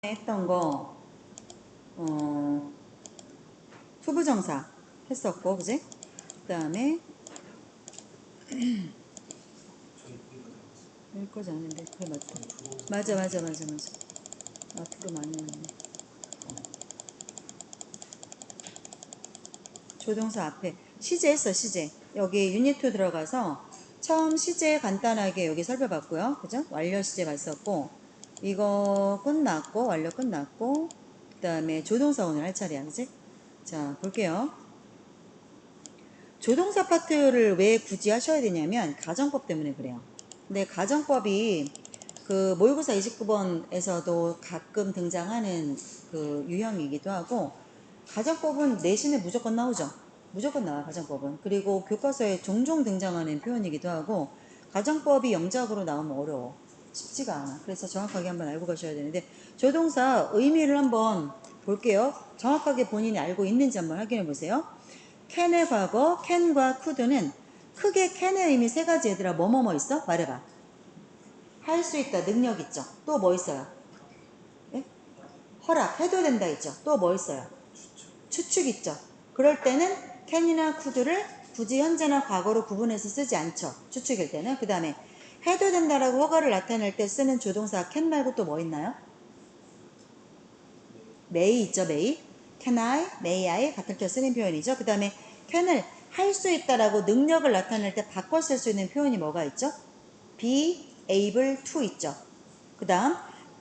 했던 거, 투부정사 했었고, 그지? 그 다음에, 여기까지 아닌데, 그래, 맞다. 맞아. 앞으로 많이 했네. 조동사 앞에. 시제 했어, 시제. 여기 유닛 2 들어가서, 처음 시제 간단하게 여기 살펴봤고요. 그죠? 완료 시제 봤었고, 이거 끝났고, 완료 끝났고, 그 다음에 조동사 오늘 할 차례야, 그지? 자, 볼게요. 조동사 파트를 왜 굳이 하셔야 되냐면 가정법 때문에 그래요. 근데 가정법이 그 모의고사 29번에서도 가끔 등장하는 그 유형이기도 하고, 가정법은 내신에 무조건 나오죠. 무조건 나와, 가정법은. 그리고 교과서에 종종 등장하는 표현이기도 하고, 가정법이 영작으로 나오면 어려워. 쉽지가 않아. 그래서 정확하게 한번 알고 가셔야 되는데, 조동사 의미를 한번 볼게요. 정확하게 본인이 알고 있는지 한번 확인해 보세요. can의 과거, can과 could는 크게 can의 의미 세 가지. 얘들아, 뭐뭐뭐 있어? 말해봐. 할 수 있다, 능력 있죠. 또 뭐 있어요? 예? 허락, 해도 된다 있죠. 또 뭐 있어요? 추측 있죠. 그럴 때는 can이나 could를 굳이 현재나 과거로 구분해서 쓰지 않죠. 추측일 때는. 그 다음에 해도 된다라고 허가를 나타낼 때 쓰는 조동사 can 말고 또 뭐 있나요? may 있죠, may. can I, may I 같은 때 쓰는 표현이죠. 그 다음에 can을 할 수 있다라고 능력을 나타낼 때 바꿔 쓸 수 있는 표현이 뭐가 있죠? be able to 있죠. 그 다음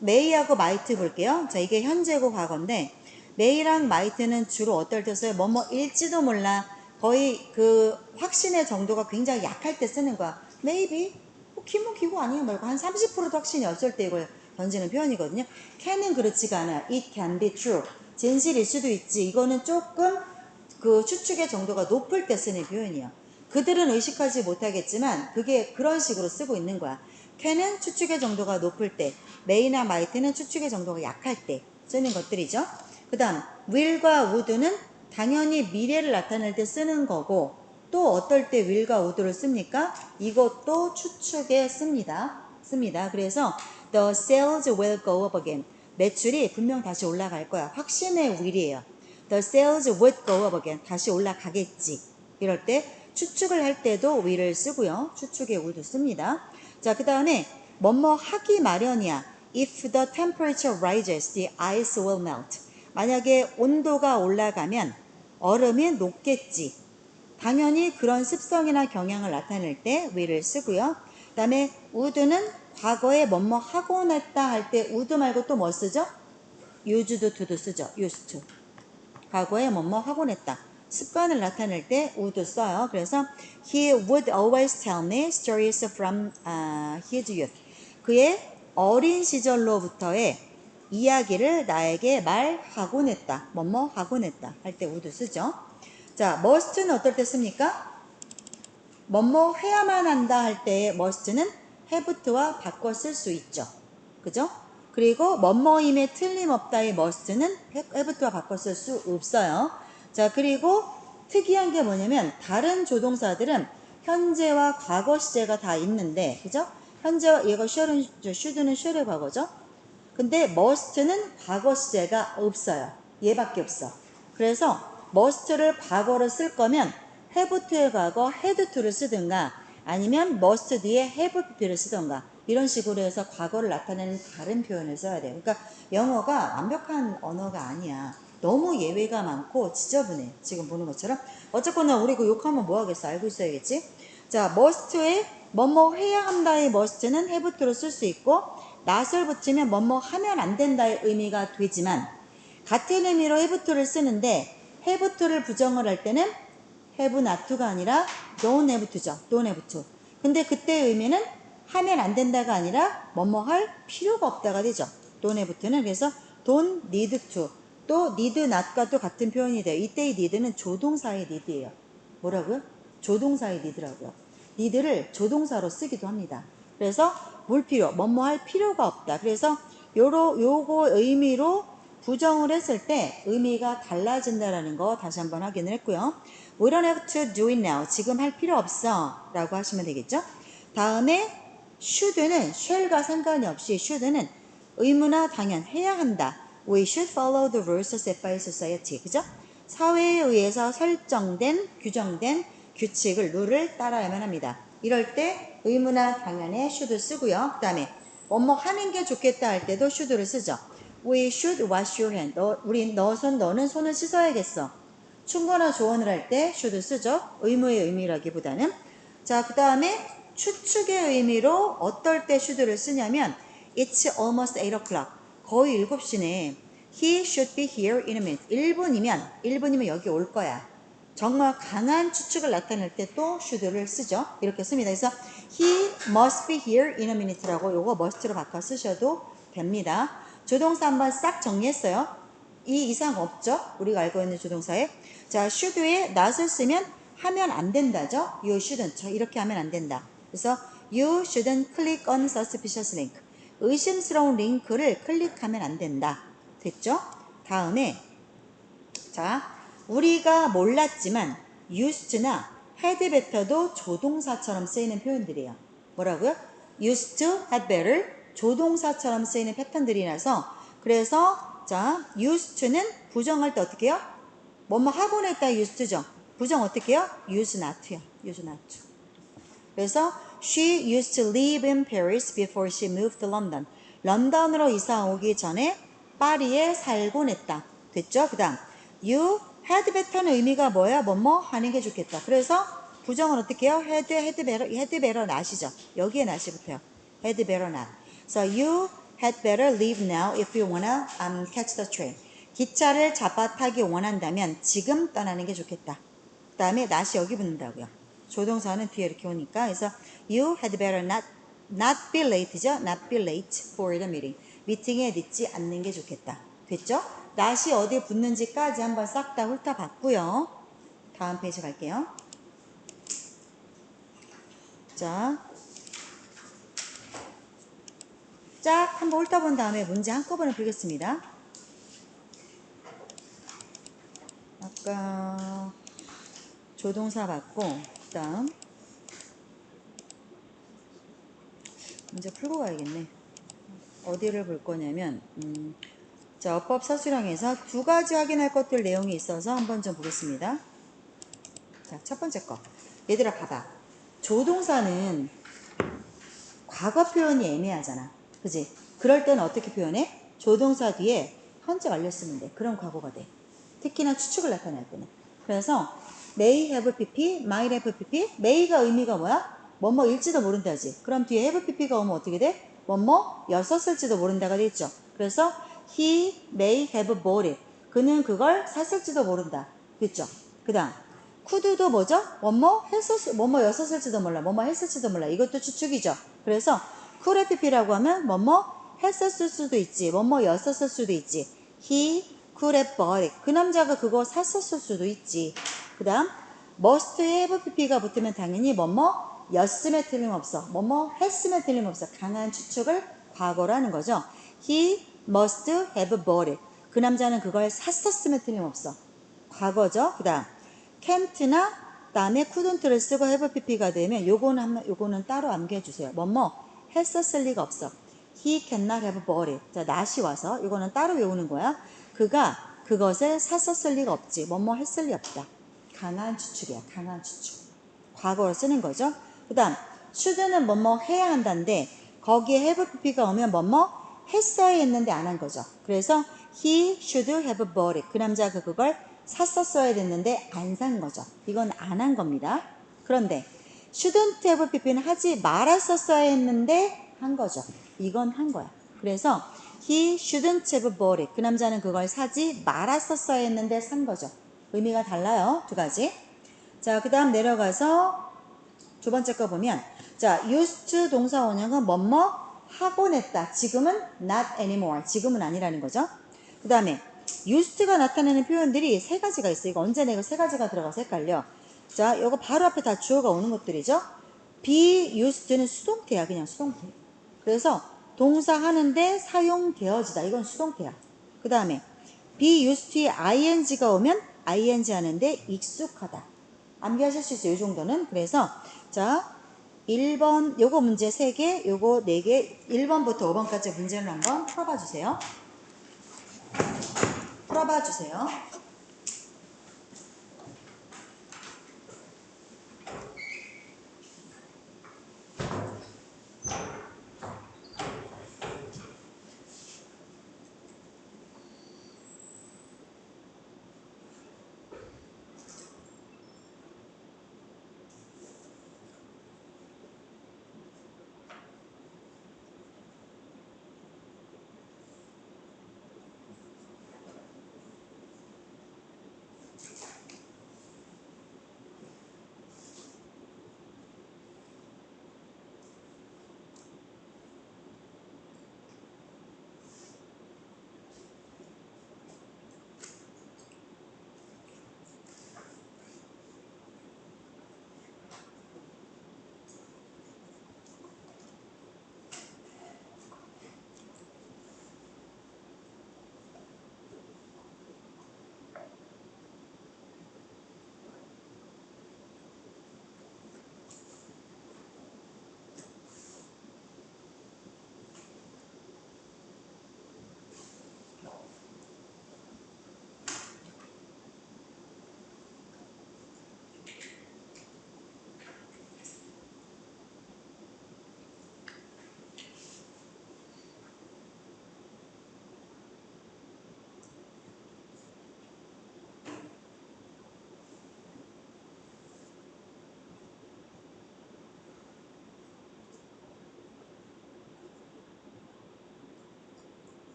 may하고 might 볼게요. 자, 이게 현재고 과거인데 may랑 might는 주로 어떨 때 써요? 뭐뭐일지도 몰라. 거의 그 확신의 정도가 굉장히 약할 때 쓰는 거야. maybe 기면 기고 아니면 말고 한 30%도 확신이 없을 때 이걸 던지는 표현이거든요. can은 그렇지가 않아. it can be true. 진실일 수도 있지. 이거는 조금 그 추측의 정도가 높을 때 쓰는 표현이야. 그들은 의식하지 못하겠지만 그게 그런 식으로 쓰고 있는 거야. can은 추측의 정도가 높을 때, may나 might는 추측의 정도가 약할 때 쓰는 것들이죠. 그 다음 will과 would는 당연히 미래를 나타낼 때 쓰는 거고, 또 어떨 때 will과 would를 씁니까? 이것도 추측에 씁니다. 그래서 the sales will go up again. 매출이 분명 다시 올라갈 거야. 확신의 will이에요. The sales would go up again. 다시 올라가겠지. 이럴 때 추측을 할 때도 will을 쓰고요. 추측의 would도 씁니다. 자, 그 다음에 뭐뭐 하기 마련이야. If the temperature rises, the ice will melt. 만약에 온도가 올라가면 얼음이 녹겠지. 당연히 그런 습성이나 경향을 나타낼 때 will을 쓰고요. 그 다음에 would는 과거에 뭐뭐 하곤 했다 할 때 would 말고 또 뭐 쓰죠? used to도 쓰죠. used to. 과거에 뭐뭐 하곤 했다. 습관을 나타낼 때 would 써요. 그래서 he would always tell me stories from his youth. 그의 어린 시절로부터의 이야기를 나에게 말하곤 했다. 뭐뭐 하곤 했다. 할 때 would 쓰죠. 자, must는 어떨 때 씁니까? 뭐뭐 해야만 한다 할 때의 must는 have to와 바꿔 쓸 수 있죠. 그죠? 그리고 뭐뭐임에 틀림없다의 must는 have to와 바꿔 쓸 수 없어요. 자, 그리고 특이한 게 뭐냐면 다른 조동사들은 현재와 과거 시제가 다 있는데, 그죠? 현재와 이거 should는 should의 과거죠. 근데 must는 과거 시제가 없어요. 얘밖에 없어. 그래서 must를 과거로 쓸 거면 have to의 과거 had to를 쓰든가, 아니면 must 뒤에 have to를 쓰든가, 이런 식으로 해서 과거를 나타내는 다른 표현을 써야 돼요. 그러니까 영어가 완벽한 언어가 아니야. 너무 예외가 많고 지저분해. 지금 보는 것처럼. 어쨌거나 우리 그 욕하면 뭐 하겠어. 알고 있어야겠지. 자, must의 뭐뭐 해야 한다의 must는 have to로 쓸 수 있고, not을 붙이면 뭐뭐 하면 안 된다의 의미가 되지만, 같은 의미로 have to를 쓰는데 have to를 부정을 할 때는 have not to가 아니라 don't have to죠. don't have to. 근데 그때의 의미는 하면 안 된다가 아니라 뭐뭐 할 필요가 없다가 되죠. don't have to는. 그래서 don't need to, 또 need not과 또 같은 표현이 돼요. 이때의 need는 조동사의 need예요. 뭐라고요? 조동사의 need라고요. need를 조동사로 쓰기도 합니다. 그래서 물필요, 뭐뭐 할 필요가 없다. 그래서 요거 의미로 부정을 했을 때 의미가 달라진다라는 거 다시 한번 확인을 했고요. We don't have to do it now. 지금 할 필요 없어 라고 하시면 되겠죠. 다음에 should는 shall과 상관이 없이 should는 의무나 당연, 해야 한다. We should follow the rules set by society. 그죠? 사회에 의해서 설정된, 규정된 규칙을, 룰을 따라야만 합니다. 이럴 때 의무나 당연에 should 쓰고요. 그 다음에 뭐뭐 하는 게 좋겠다 할 때도 should를 쓰죠. We should wash your hand. 너는 손을 씻어야겠어. 충고나 조언을 할 때 should 쓰죠. 의무의 의미라기보다는. 자, 그 다음에 추측의 의미로 어떨 때 should를 쓰냐면 It's almost 8 o'clock. 거의 7시네. He should be here in a minute. 1분이면 여기 올 거야. 정말 강한 추측을 나타낼 때 또 should를 쓰죠. 이렇게 씁니다. 그래서 he must be here in a minute라고 요거 must로 바꿔 쓰셔도 됩니다. 조동사 한번 싹 정리했어요. 이 이상 없죠? 우리가 알고 있는 조동사에. 자, should에 not을 쓰면 하면 안 된다죠? You shouldn't. 이렇게 하면 안 된다. 그래서 you shouldn't click on suspicious link. 의심스러운 링크를 클릭하면 안 된다. 됐죠? 다음에 자, 우리가 몰랐지만 used나 had better도 조동사처럼 쓰이는 표현들이에요. 뭐라고요? used to, had better 조동사처럼 쓰이는 패턴들이라서 그래서 자, used to는 부정할 때 어떻게 해요? 뭐뭐 하곤 했다 used to죠. 부정 어떻게 해요? use not to요. use not to. 그래서 she used to live in Paris before she moved to London. 런던으로 이사 오기 전에 파리에 살곤 했다. 됐죠? 그 다음 you had better는 의미가 뭐야? 뭐뭐 하는 게 좋겠다. 그래서 부정은 어떻게 해요? had better not이죠. 여기에 not이 붙어요. had better not. So you had better leave now if you wanna catch the train. 기차를 잡아 타기 원한다면 지금 떠나는 게 좋겠다. 그 다음에 not이 여기 붙는다고요. 조동사는 뒤에 이렇게 오니까 그래서 you had better not be late죠. not be late for the meeting. 미팅에 늦지 않는 게 좋겠다. 됐죠? not이 어디에 붙는지까지 한번 싹 다 훑어봤고요. 다음 페이지 갈게요. 자, 쫙 한번 훑어본 다음에 문제 한꺼번에 풀겠습니다. 아까 조동사 봤고 그 다음 문제 풀고 가야겠네. 어디를 볼 거냐면 자, 어법 서술형에서 두 가지 확인할 것들 내용이 있어서 한번 좀 보겠습니다. 자, 첫 번째 거. 얘들아 봐봐. 조동사는 과거 표현이 애매하잖아. 그지? 그럴 때는 어떻게 표현해? 조동사 뒤에 현재 완료 쓰면 돼. 그럼 과거가 돼. 특히나 추측을 나타낼 때는. 그래서 may have pp, might have pp. may가 의미가 뭐야? 뭐뭐 일지도 모른다지. 그럼 뒤에 have pp가 오면 어떻게 돼? 뭐뭐 였었을지도 모른다가 되겠죠. 그래서 he may have bought it. 그는 그걸 샀을지도 모른다. 그렇죠? 그 다음 could도 뭐죠? 뭐뭐였었을지도 몰라. 뭐뭐 했을지도 몰라. 이것도 추측이죠. 그래서 could have pp라고 하면 뭐뭐 했었을 수도 있지. 뭐뭐였었을 수도 있지. he could have bought it. 그 남자가 그거 샀었을 수도 있지. 그 다음 must have pp가 붙으면 당연히 뭐뭐 였음에 틀림없어. 뭐뭐 했음에 틀림없어. 강한 추측을 과거로 하는 거죠. He must have bought it. 그 남자는 그걸 샀었음에 틀림없어. 과거죠. 그 다음 can't나 다음에 couldn't를 쓰고 have pp가 되면 요거는 따로 암기해 주세요. 뭐뭐 했었을 리가 없어. He cannot have bought it. 자, not이 와서 이거는 따로 외우는 거야. 그가 그것을 샀었을 리가 없지. 뭐뭐 했을 리 없다. 강한 추측이야. 강한 추측. 과거로 쓰는 거죠. 그 다음 should는 뭐뭐 해야 한다는데 거기에 have pp가 오면 뭐뭐 했어야 했는데 안 한 거죠. 그래서 he should have bought it. 그 남자가 그걸 샀었어야 됐는데 안 산 거죠. 이건 안 한 겁니다. 그런데 shouldn't have pp는 하지 말았었어야 했는데 한 거죠. 이건 한 거야. 그래서 he shouldn't have bought it. 그 남자는 그걸 사지 말았었어야 했는데 산 거죠. 의미가 달라요. 두 가지. 자, 그 다음 내려가서 두 번째 거 보면 자, used to 동사 원형은 뭐뭐 하곤 했다. 지금은 not anymore. 지금은 아니라는 거죠. 그 다음에 used가 나타내는 표현들이 세 가지가 있어요. 이거 언제 내가 세 가지가 들어가서 헷갈려. 자, 이거 바로 앞에 다 주어가 오는 것들이죠. be used는 수동태야. 그냥 수동태. 그래서 동사 하는데 사용되어지다. 이건 수동태야. 그 다음에 be used to에 ing가 오면 ing 하는데 익숙하다. 암기하실 수 있어요. 이 정도는. 그래서 자, 1번, 요거 문제 3개, 요거 4개, 1번부터 5번까지 문제를 한번 풀어봐 주세요. 풀어봐 주세요.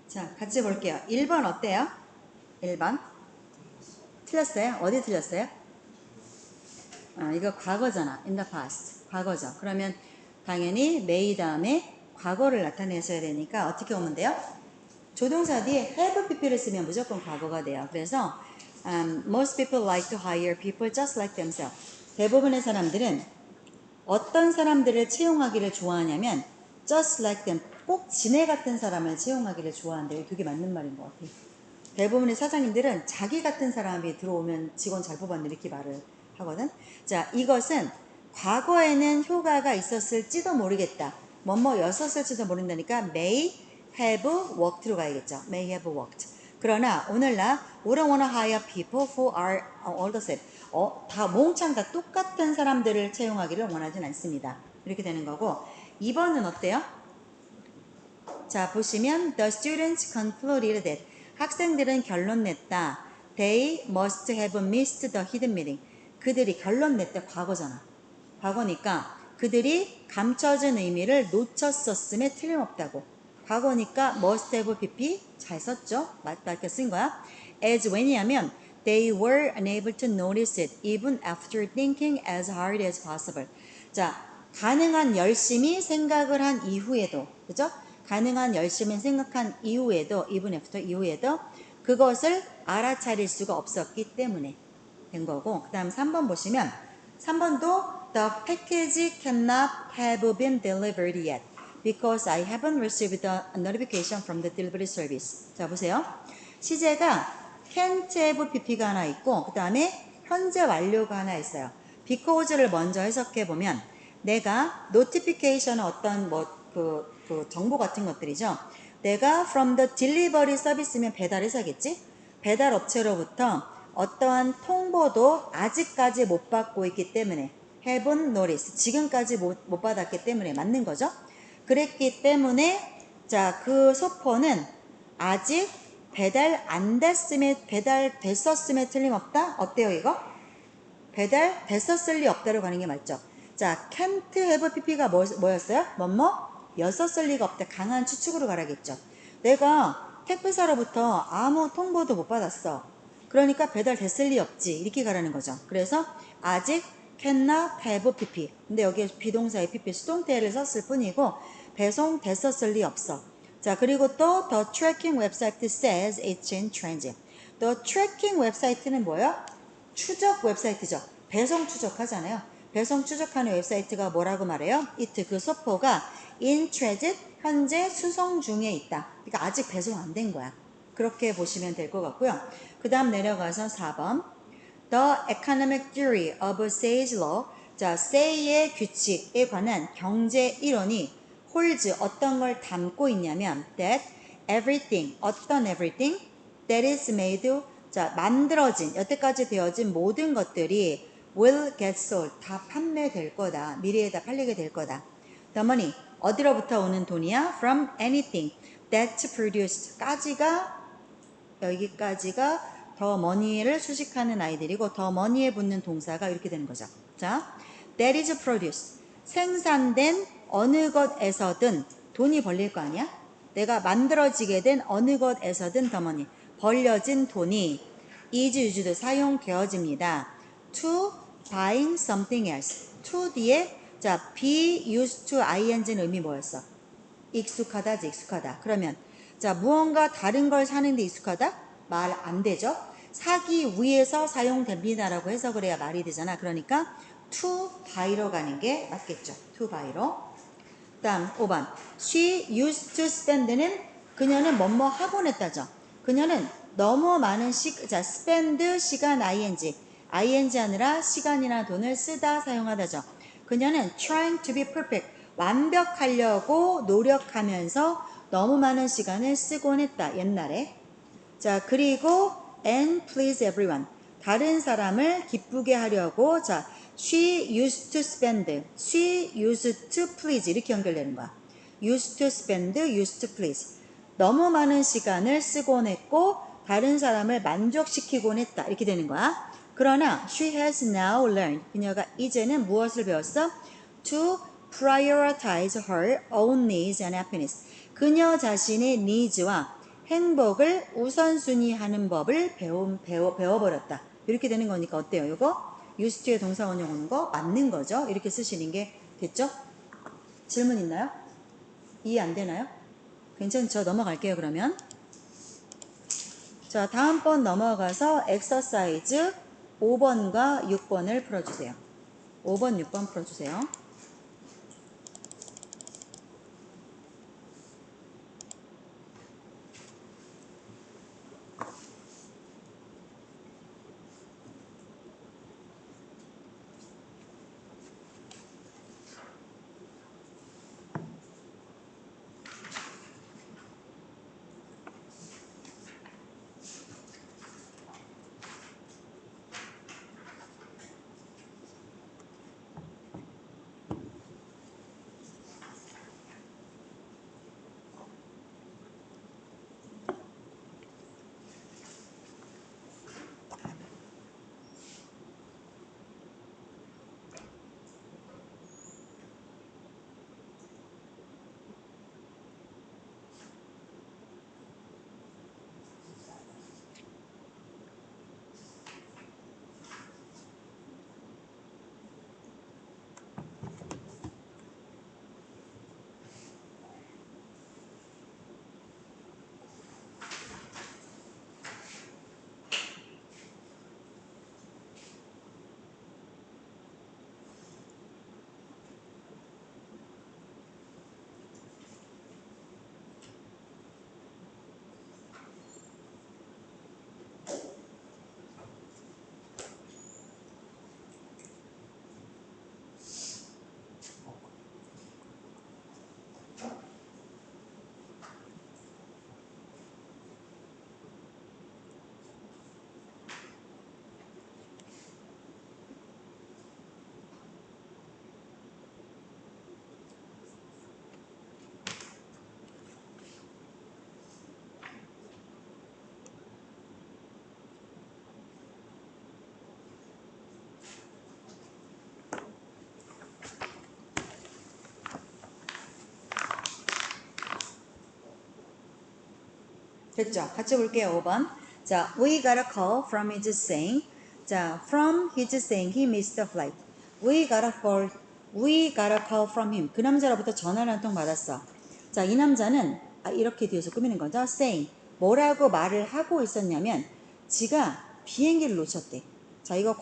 자, 같이 볼게요. 1번 어때요? 1번. 틀렸어요? 어디 틀렸어요? 이거 과거잖아. in the past. 과거죠. 그러면 당연히 may 다음에 과거를 나타내셔야 되니까 어떻게 오면 돼요? 조동사 뒤에 have pp를 쓰면 무조건 과거가 돼요. 그래서 most people like to hire people just like themselves. 대부분의 사람들은 어떤 사람들을 채용하기를 좋아하냐면 just like them, 꼭 지네 같은 사람을 채용하기를 좋아한대요. 그게 맞는 말인 것 같아요. 대부분의 사장님들은 자기 같은 사람이 들어오면 직원 잘 뽑았네 이렇게 말을 하거든. 자, 이것은 과거에는 효과가 있었을지도 모르겠다. 뭐뭐였었을지도 모른다니까 may have worked로 가야겠죠. may have worked. 그러나 오늘날 we don't want to hire people who are all the same. 다 몽창 다 똑같은 사람들을 채용하기를 원하진 않습니다. 이렇게 되는 거고 2번은 어때요? 자, 보시면 the students concluded that 학생들은 결론 냈다. They must have missed the hidden meaning. 그들이 결론 냈다. 과거잖아. 과거니까 그들이 감춰진 의미를 놓쳤었음에 틀림없다고. 과거니까 must have pp 잘 썼죠? 맞게 쓴 거야. as 왜냐하면 they were unable to notice it even after thinking as hard as possible. 자, 가능한 열심히 생각을 한 이후에도, 그죠? 가능한 열심히 생각한 이후에도, even after 이후에도 그것을 알아차릴 수가 없었기 때문에 된 거고, 그 다음 3번 보시면 3번도 the package cannot have been delivered yet because I haven't received a notification from the delivery service. 자, 보세요. 시제가 can't have pp가 하나 있고 그 다음에 현재 완료가 하나 있어요. because를 먼저 해석해 보면 내가 notification은 어떤 그 정보 같은 것들이죠. 내가 from the delivery service면 배달 회사겠지? 배달 업체로부터 어떠한 통보도 아직까지 못 받고 있기 때문에 haven't noticed 지금까지 못 받았기 때문에 맞는 거죠. 그랬기 때문에 자, 그 소포는 아직 배달 안 됐음에 배달 됐었음에 틀림없다. 어때요 이거? 배달 됐었을 리 없다로 가는 게 맞죠. 자, can't have pp가 뭐였어요? 였었을 리가 없다. 강한 추측으로 가라겠죠. 내가 택배사로부터 아무 통보도 못 받았어. 그러니까 배달 됐을 리 없지. 이렇게 가라는 거죠. 그래서 아직 cannot have pp. 근데 여기에 비동사의 pp 수동태를 썼을 뿐이고 배송 됐었을 리 없어. 자, 그리고 또 the tracking website says it's in transit. the tracking 웹사이트는 뭐예요? 추적 웹사이트죠. 배송 추적하잖아요. 배송 추적하는 웹사이트가 뭐라고 말해요? it 그 소포가 in transit 현재 수송 중에 있다. 그러니까 아직 배송 안 된 거야. 그렇게 보시면 될 것 같고요. 그 다음 내려가서 4번 The economic theory of Say's law. 자, Say의 규칙에 관한 경제 이론이 holds 어떤 걸 담고 있냐면 that everything, 어떤 everything that is made, 자, 만들어진, 여태까지 되어진 모든 것들이 will get sold, 다 판매될 거다. 미래에 다 팔리게 될 거다. The money, 어디로부터 오는 돈이야? From anything that's produced, 여기까지가 더 머니를 수식하는 아이들이고 더 머니에 붙는 동사가 이렇게 되는 거죠. 자, that is produced. 생산된 어느 것에서든 돈이 벌릴 거 아니야? 내가 만들어지게 된 어느 것에서든 더 머니. 벌려진 돈이 is used 사용되어집니다. to buying something else. to 뒤에 자, be used to ing는 의미 뭐였어? 익숙하다지 익숙하다. 그러면 자, 무언가 다른 걸 사는데 익숙하다? 말 안 되죠. 사기 위해서 사용됩니다라고 해석을 해야 말이 되잖아. 그러니까 to buy로 가는 게 맞겠죠. to buy로. 다음 5번 she used to spend는 그녀는 뭐뭐 하곤 했다죠. 그녀는 너무 많은 자, spend 시간 ing 아니라 시간이나 돈을 쓰다 사용하다죠. 그녀는 trying to be perfect 완벽하려고 노력하면서 너무 많은 시간을 쓰곤 했다. 옛날에. 자, 그리고 and please everyone. 다른 사람을 기쁘게 하려고 자, she used to spend, she used to please 이렇게 연결되는 거야. used to spend, used to please. 너무 많은 시간을 쓰곤 했고 다른 사람을 만족시키곤 했다. 이렇게 되는 거야. 그러나 she has now learned. 그녀가 이제는 무엇을 배웠어? to prioritize her own needs and happiness. 그녀 자신의 니즈와 행복을 우선순위하는 법을 배워버렸다. 이렇게 되는 거니까 어때요? 이거 used to의 동사 원형 오는 거 맞는 거죠? 이렇게 쓰시는 게 됐죠? 질문 있나요? 이해 안 되나요? 괜찮죠? 넘어갈게요 그러면. 자, 다음번 넘어가서 엑서사이즈 5번과 6번을 풀어주세요. 5번, 6번 풀어주세요. 됐죠? 같이 볼게요. 5번. 자, we got a call from his saying. 자, from his saying he missed the flight. We got a call from him. 그 남자로부터 전화를 한 통 받았어. 자, 이 남자는 이렇게 뒤에서 꾸미는 거죠. saying. 뭐라고 말을 하고 있었냐면 지가 비행기를 놓쳤대. 자, 이거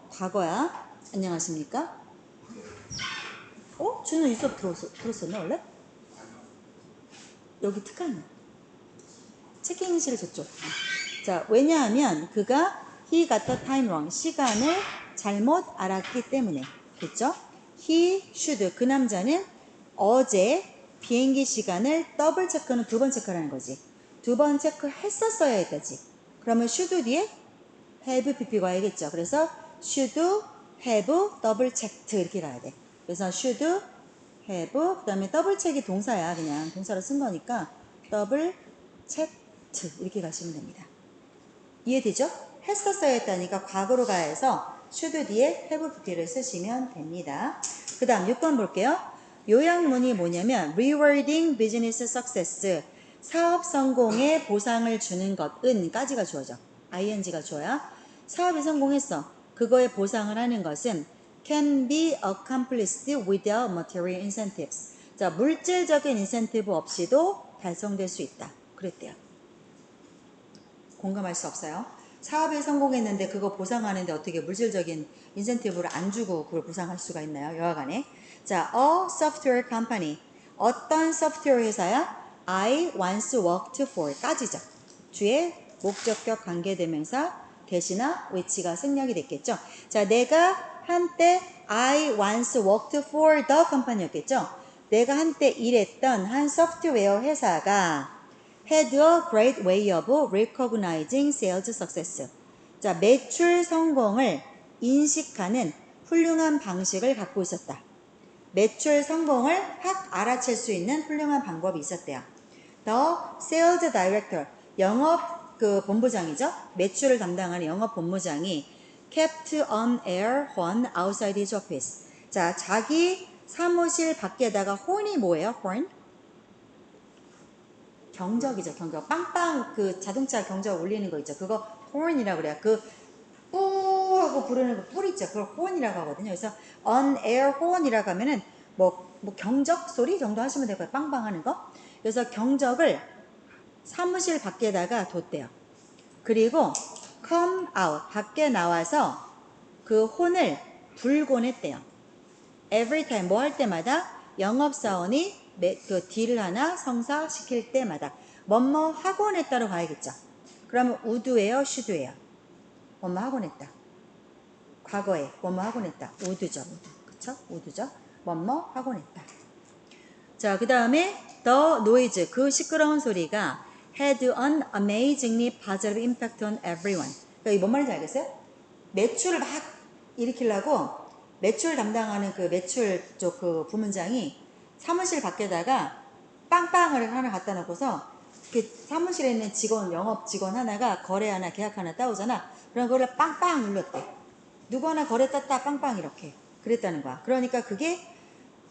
과거야. 안녕하십니까? 준우 이 수업 들었었나 원래? 여기 특강이야. 체킹실 저쪽. 자, 왜냐하면 그가 he got the time wrong. 시간을 잘못 알았기 때문에. 됐죠? he should. 그 남자는 어제 비행기 시간을 더블 체크는 두 번 체크라는 거지. 두 번 체크했었어야 했다지. 그러면 should 뒤에 have pp가 와야겠죠. 그래서 should have double checked 이렇게 가야 돼. 그래서 should have 그 다음에 더블 체크이 동사야. 그냥 동사로 쓴 거니까 더블 체크 이렇게 가시면 됩니다. 이해되죠? 했었어야 했다니까 과거로 가야 해서 should 뒤에 have pp를 쓰시면 됩니다. 그 다음 6번 볼게요. 요약문이 뭐냐면 rewarding business success 사업 성공에 보상을 주는 것은 까지가 주어져. ing가 주어야. 사업이 성공했어. 그거에 보상을 하는 것은 can be accomplished without material incentives. 자, 물질적인 인센티브 없이도 달성될 수 있다. 그랬대요. 공감할 수 없어요. 사업에 성공했는데 그거 보상하는데 어떻게 물질적인 인센티브를 안 주고 그걸 보상할 수가 있나요? 여하간에. 자, a software company. 어떤 소프트웨어 회사야? I once worked for 까지죠. 뒤에 목적격 관계대명사 대시나 which가 생략이 됐겠죠. 자, 내가 한때 I once worked for the company였겠죠. 내가 한때 일했던 한 소프트웨어 회사가 had a great way of recognizing sales success. 자, 매출 성공을 인식하는 훌륭한 방식을 갖고 있었다. 매출 성공을 확 알아챌 수 있는 훌륭한 방법이 있었대요. The sales director, 영업 본부장이죠. 매출을 담당하는 영업 본부장이 kept on air horn outside his office. 자, 자기 사무실 밖에다가 horn이 뭐예요? horn? 경적이죠. 경적. 빵빵 자동차 경적 울리는 거 있죠. 그거 horn이라고 그래요. 뿌 하고 부르는 거 뿔 있죠. 그걸 horn이라고 하거든요. 그래서 on air horn이라고 하면은 뭐 경적 소리 정도 하시면 될 거예요. 빵빵 하는 거. 그래서 경적을 사무실 밖에다가 뒀대요. 그리고 come out 밖에 나와서 그 혼을 불곤 했대요. every time 뭐 할 때마다 영업사원이 그 딜을 하나 성사시킬 때마다 뭐뭐 하곤 했다로 가야겠죠. 그러면 would예요, should예요? 뭐뭐 하곤 했다. 과거에 뭐뭐 하곤 했다. would죠. would. 그쵸? would죠. 뭐뭐 하곤 했다. 자, 그 다음에 the noise, 그 시끄러운 소리가 had an amazingly positive impact on everyone. 그러니까 이게 뭔 말인지 알겠어요? 매출을 막 일으키려고 매출 담당하는 그 매출 쪽 그 부문장이 사무실 밖에다가 빵빵을 하나 갖다 놓고서 그 사무실에 있는 직원, 영업 직원 하나가 거래 하나, 계약 하나 따오잖아. 그럼 그걸 빵빵 눌렀대. 누구 하나 거래 땄다 빵빵 이렇게 그랬다는 거야. 그러니까 그게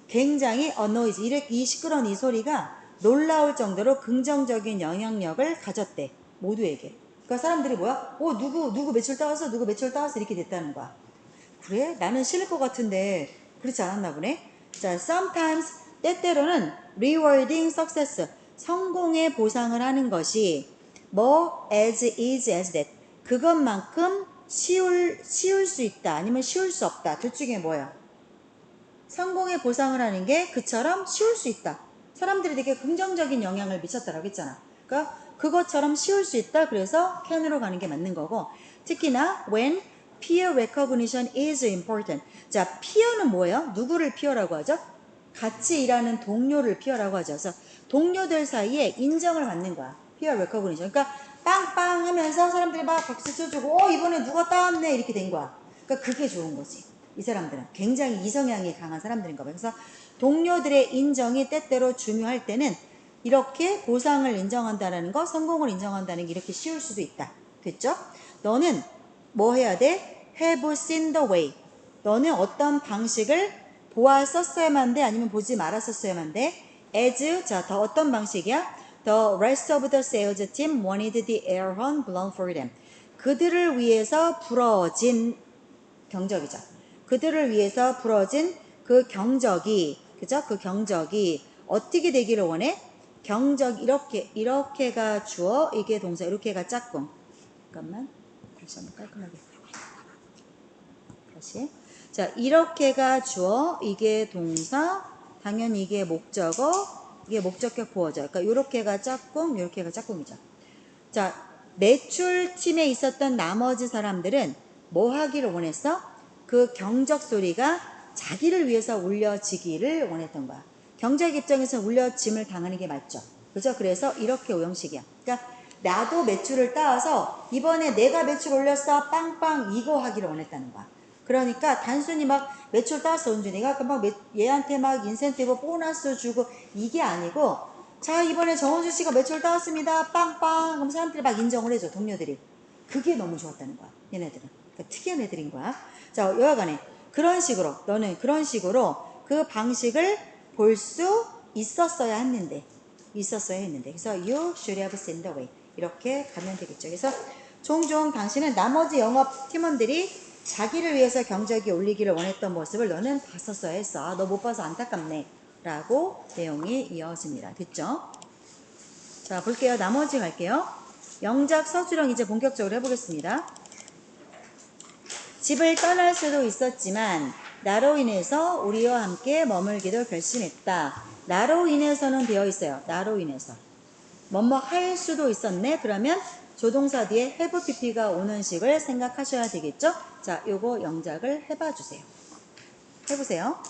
굉장히 noise, 이 시끄러운 이 소리가 놀라울 정도로 긍정적인 영향력을 가졌대. 모두에게. 그러니까 사람들이 뭐야? 누구 매출 따왔어? 누구 매출 따왔어? 이렇게 됐다는 거야. 그래? 나는 싫을 것 같은데 그렇지 않았나 보네. 자, sometimes 때때로는 rewarding success, 성공의 보상을 하는 것이 뭐 as easy as that, 그것만큼 쉬울 수 있다 아니면 쉬울 수 없다. 둘 중에 뭐야? 성공의 보상을 하는 게 그처럼 쉬울 수 있다. 사람들이 되게 긍정적인 영향을 미쳤다라고 했잖아. 그러니까 그것처럼 쉬울 수 있다. 그래서 can으로 가는 게 맞는 거고, 특히나 when peer recognition is important. 자, peer는 뭐예요? 누구를 peer라고 하죠? 같이 일하는 동료를 peer라고 하죠. 그래서 동료들 사이에 인정을 받는 거야. peer recognition. 그러니까 빵빵 하면서 사람들이 막 박수 쳐주고 이번에 누가 따왔네 이렇게 된 거야. 그러니까 그게 좋은 거지. 이 사람들은 굉장히 이성향이 강한 사람들인가 봐요. 그래서 동료들의 인정이 때때로 중요할 때는 이렇게 보상을 인정한다는 거, 성공을 인정한다는 게 이렇게 쉬울 수도 있다. 됐죠? 너는 뭐 해야 돼? Have seen the way. 너는 어떤 방식을 보았었어야만 돼? 아니면 보지 말았었어야만 돼? As, 자, 더 어떤 방식이야? The rest of the sales team wanted the air horn blown for them. 그들을 위해서 불어진 경적이죠. 그들을 위해서 불어진 그 경적이, 그죠? 그 경적이 어떻게 되기를 원해? 경적 이렇게가 주어, 이게 동사, 이렇게가 짝꿍. 잠깐만, 다시 한번 깔끔하게. 다시. 자, 이렇게가 주어, 이게 동사, 당연히 이게 목적어, 이게 목적격 보어져. 그러니까 이렇게가 짝꿍, 이렇게가 짝꿍이죠. 자, 매출팀에 있었던 나머지 사람들은 뭐 하기를 원했어? 그 경적 소리가 자기를 위해서 울려지기를 원했던 거야. 경적 입장에서 울려짐을 당하는 게 맞죠. 그죠? 그래서 이렇게 오형식이야. 그러니까 나도 매출을 따와서 이번에 내가 매출 올렸어 빵빵 이거 하기를 원했다는 거야. 그러니까 단순히 막 매출 따왔어 은준이가 막 얘한테 막 인센티브 보너스 주고 이게 아니고, 자 이번에 정원주 씨가 매출 따왔습니다 빵빵. 그럼 사람들이 막 인정을 해줘. 동료들이. 그게 너무 좋았다는 거야. 얘네들은. 그러니까 특이한 애들인 거야. 자, 여하간에 그런 식으로 너는 그런 식으로 그 방식을 볼 수 있었어야 했는데 그래서 you should have seen the way 이렇게 가면 되겠죠. 그래서 종종 당신은 나머지 영업 팀원들이 자기를 위해서 경적이 올리기를 원했던 모습을 너는 봤었어야 했어. 아, 너 못 봐서 안타깝네 라고 내용이 이어집니다. 됐죠? 자, 볼게요. 나머지 갈게요. 영작 서술형 이제 본격적으로 해보겠습니다. 집을 떠날 수도 있었지만 나로 인해서 우리와 함께 머물기도 결심했다. 나로 인해서는 되어 있어요. 나로 인해서. 뭐뭐 할 수도 있었네. 그러면 조동사 뒤에 have pp가 오는 식을 생각하셔야 되겠죠? 자, 요거 영작을 해봐 주세요. 해보세요.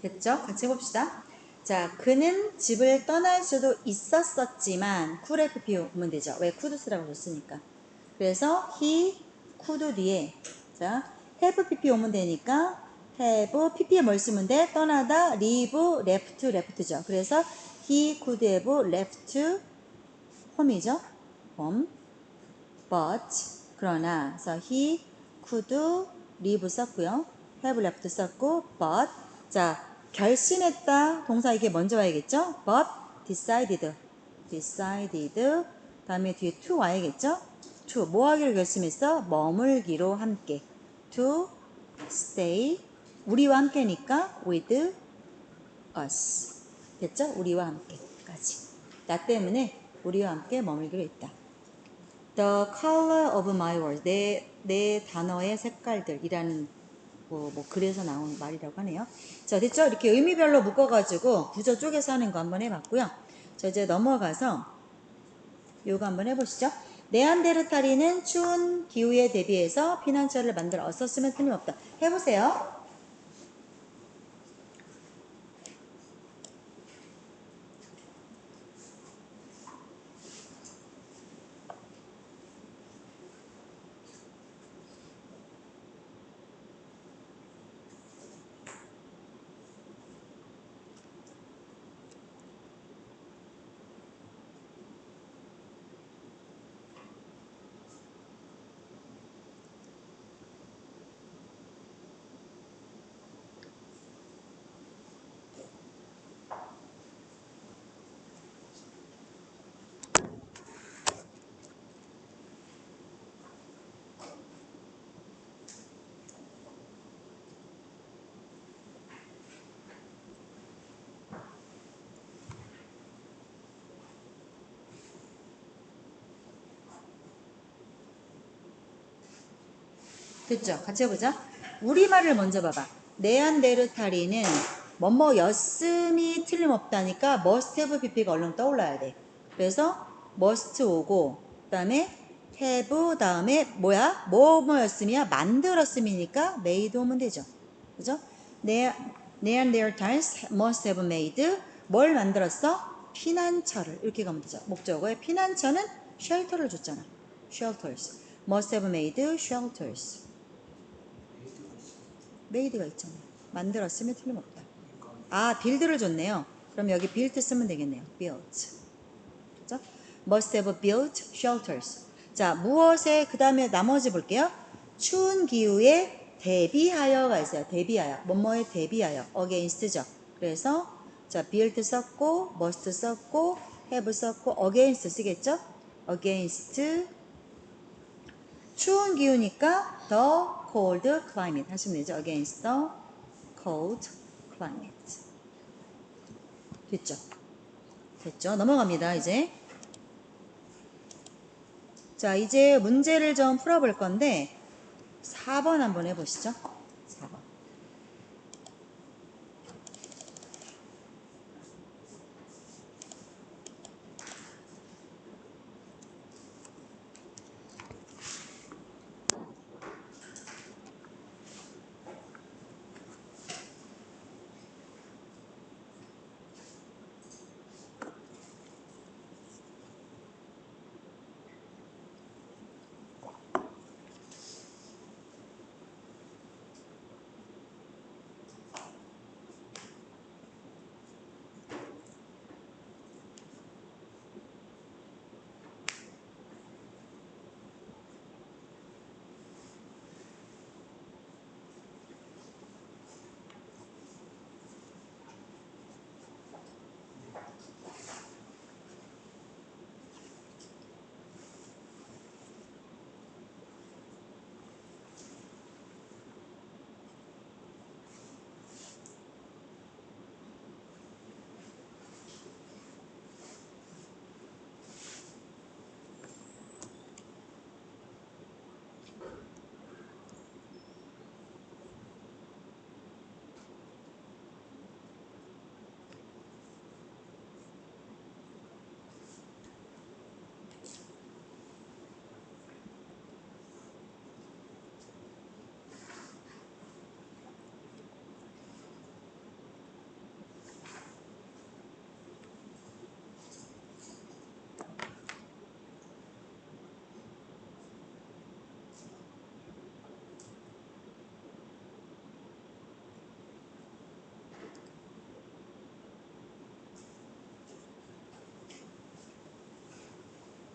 됐죠? 같이 해봅시다. 자, 그는 집을 떠날 수도 있었었지만 could have be 오면 되죠. 왜 could 쓰라고 줬으니까. 그래서 he could 뒤에 자 have pp 오면 되니까 have pp에 뭘 쓰면 돼? 떠나다 leave left죠. 그래서 he could have left home이죠. home but 그러나 그래서 he could leave 썼고요. have left 썼고 but 자 결심했다 동사 이게 먼저 와야겠죠. but decided 다음에 뒤에 to 와야겠죠. to 뭐 하기로 결심했어? 머물기로 함께 to stay 우리와 함께니까 with us 됐죠? 우리와 함께까지 나 때문에 우리와 함께 머물기로 했다. The color of my words 내 단어의 색깔들이라는 그래서 나온 말이라고 하네요. 자 됐죠? 이렇게 의미별로 묶어가지고 구조 쪼개서 하는 거 한번 해봤고요. 자 이제 넘어가서 요거 한번 해보시죠. 네안데르탈인은 추운 기후에 대비해서 피난처를 만들어 썼으면 틀림없다. 해보세요. 됐죠? 같이 해보자. 우리말을 먼저 봐봐. 네안데르탈인은 뭐뭐였음이 틀림없다니까 must have pp가 얼른 떠올라야 돼. 그래서 must 오고 그 다음에 have 다음에 뭐야? 뭐뭐였음이야? 만들었음이니까 made 오면 되죠. 그죠? 네안데르탈인스 must have made 뭘 만들었어? 피난처를 이렇게 가면 되죠. 목적어에 피난처는 shelter를 줬잖아. shelters must have made shelters 메이드가 있잖아요. 만들었으면 틀림없다. 아, 빌드를 줬네요. 그럼 여기 built 쓰면 되겠네요. built. 그죠? must have built shelters. 자, 무엇에 그 다음에 나머지 볼게요. 추운 기후에 대비하여가 있어요. 대비하여. 뭐뭐에 대비하여. against죠. 그래서 자, built 썼고 must 썼고 have 썼고 against 쓰겠죠? against 추운 기후니까 the cold climate 하시면 되죠. against the cold climate. 됐죠? 됐죠? 넘어갑니다. 이제. 자, 이제 문제를 좀 풀어볼 건데 4번 한번 해보시죠. 4번.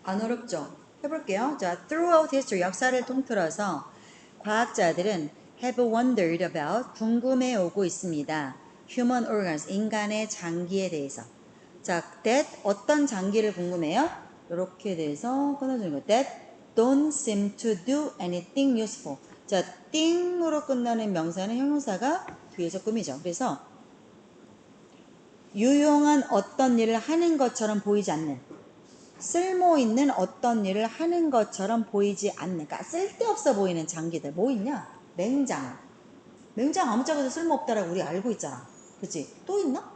안 어렵죠? 해볼게요. 자, throughout history, 역사를 통틀어서 과학자들은 have wondered about, 궁금해 오고 있습니다. human organs, 인간의 장기에 대해서. 자, that 어떤 장기를 궁금해요? 이렇게 돼서 끊어주는 거. that don't seem to do anything useful. 자, thing으로 끝나는 명사는 형용사가 뒤에서 꾸미죠. 그래서 유용한 어떤 일을 하는 것처럼 보이지 않는, 쓸모 있는 어떤 일을 하는 것처럼 보이지 않는, 그러니까 쓸데없어 보이는 장기들 뭐 있냐? 맹장. 맹장 아무짝에도 쓸모없다라고 우리 알고 있잖아. 그치? 또 있나?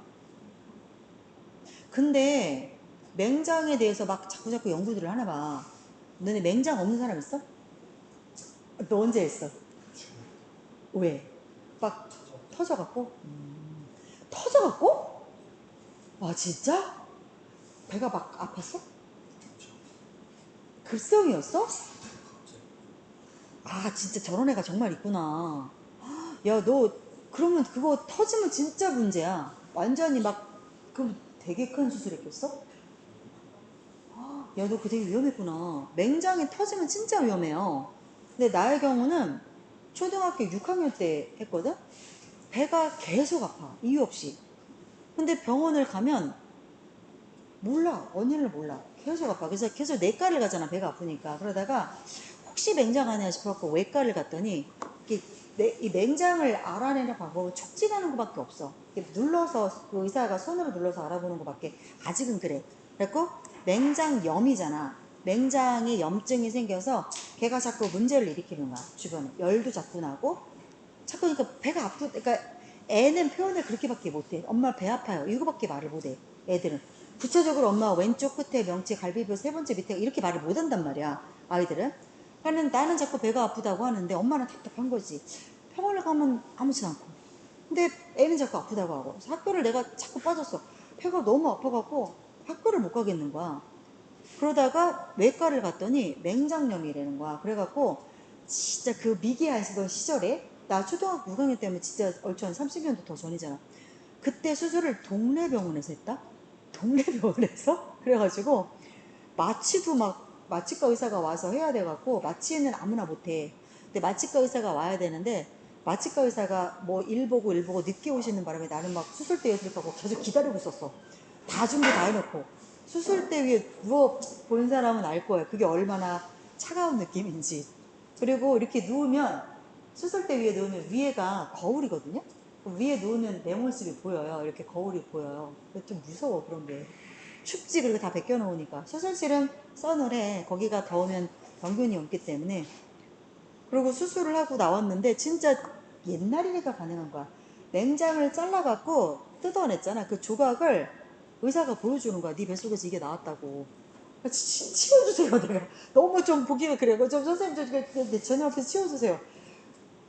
근데 맹장에 대해서 막 자꾸 연구들을 하나 봐. 너네 맹장 없는 사람 있어? 너 언제 했어? 왜? 막 터져갖고? 터져갖고? 아 진짜? 배가 막 아팠어? 급성이었어? 아 진짜 저런 애가 정말 있구나. 야 너 그러면 그거 터지면 진짜 문제야. 완전히 막 그럼 되게 큰 수술했겠어? 야 너 그 되게 위험했구나. 맹장이 터지면 진짜 위험해요. 근데 나의 경우는 초등학교 6학년 때 했거든? 배가 계속 아파. 이유 없이. 근데 병원을 가면 몰라. 원인을 몰라. 계속 아파. 그래서 계속 내과를 가잖아. 배가 아프니까. 그러다가 혹시 맹장 아니야 싶어갖고 외과를 갔더니 이 맹장을 알아내는 방법은 촉진하는 것밖에 없어. 눌러서 그 의사가 손으로 눌러서 알아보는 것밖에 아직은 그래. 그래갖고 맹장염이잖아. 맹장에 염증이 생겨서 걔가 자꾸 문제를 일으키는 거야. 주변에 열도 자꾸 나고 자꾸 그러니까 배가 그러니까 애는 표현을 그렇게밖에 못해. 엄마 배 아파요. 이거밖에 말을 못해. 애들은 구체적으로 엄마 왼쪽 끝에 명치 갈비뼈 세 번째 밑에 이렇게 말을 못한단 말이야. 아이들은. 나는 자꾸 배가 아프다고 하는데 엄마는 답답한 거지. 병원을 가면 아무렇지도 않고. 근데 애는 자꾸 아프다고 하고. 그래서 학교를 내가 자꾸 빠졌어. 배가 너무 아파갖고 학교를 못 가겠는 거야. 그러다가 외과를 갔더니 맹장염이라는 거야. 그래갖고 진짜 그 미개하시던 시절에 나 초등학교 6학년 때면 진짜 얼추 한 30년도 더 전이잖아. 그때 수술을 동네 병원에서 했다? 동네 병원에서? 그래가지고 마취도 막 마취과 의사가 와서 해야 돼갖고 마취는 아무나 못해. 근데 마취과 의사가 와야 되는데 마취과 의사가 뭐 일 보고 늦게 오시는 바람에 나는 막 수술대에 들어가고 계속 기다리고 있었어. 다 준비 다 해놓고 수술대 위에 누워 본 사람은 알 거예요. 그게 얼마나 차가운 느낌인지. 그리고 이렇게 누우면 수술대 위에 누우면 위에가 거울이거든요. 위에 누우면 내 모습이 보여요. 이렇게 거울이 보여요. 좀 무서워 그런 게. 춥지. 그리고 다 벗겨놓으니까. 수술실은 서늘해. 거기가 더우면 병균이 없기 때문에. 그리고 수술을 하고 나왔는데 진짜 옛날이니까 가능한 거야. 맹장을 잘라갖고 뜯어냈잖아. 그 조각을 의사가 보여주는 거야. 네 뱃속에서 이게 나왔다고. 치워주세요. 내가 너무 좀 보기가 그래. 좀 선생님 제 눈앞에서 치워주세요.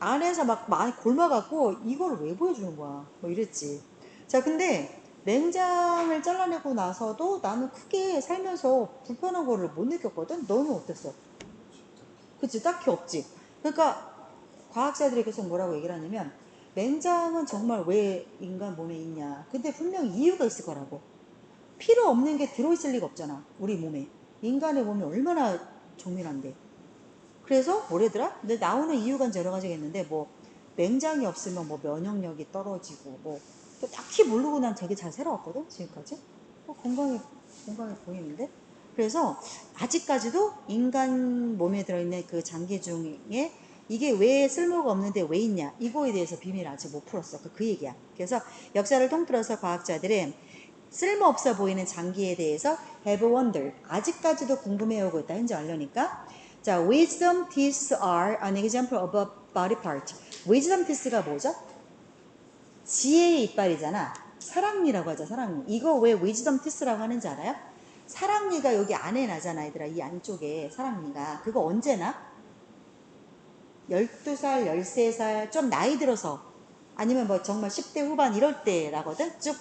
안에서 막 많이 곪아갖고 이걸 왜 보여주는 거야. 뭐 이랬지. 자 근데 맹장을 잘라내고 나서도 나는 크게 살면서 불편한 거를 못 느꼈거든. 너는 어땠어? 그치 딱히 없지. 그러니까 과학자들이 계속 뭐라고 얘기를 하냐면 맹장은 정말 왜 인간 몸에 있냐. 근데 분명 이유가 있을 거라고. 필요 없는 게 들어있을 리가 없잖아. 우리 몸에. 인간의 몸이 얼마나 정밀한데. 그래서 뭐래더라? 근데 나오는 이유가 이제 여러 가지가 있는데 뭐 맹장이 없으면 뭐 면역력이 떨어지고 뭐 또 딱히 모르고 난 되게 잘 살아왔거든 지금까지. 건강해 보이는데. 그래서 아직까지도 인간 몸에 들어있는 그 장기 중에 이게 왜 쓸모가 없는데 왜 있냐 이거에 대해서 비밀을 아직 못 풀었어. 그 얘기야. 그래서 역사를 통틀어서 과학자들은 쓸모없어 보이는 장기에 대해서 have wondered 아직까지도 궁금해오고 있다. 현재 완료니까. 자, wisdom teeth are an example of a body part. wisdom teeth가 뭐죠? 지혜의 이빨이잖아. 사랑니라고 하죠. 사랑니. 이거 왜 wisdom teeth라고 하는지 알아요? 사랑니가 여기 안에 나잖아, 얘들아. 이 안쪽에 사랑니가. 그거 언제 나? 12살, 13살, 좀 나이 들어서 아니면 뭐 정말 10대 후반 이럴 때라거든. 쭉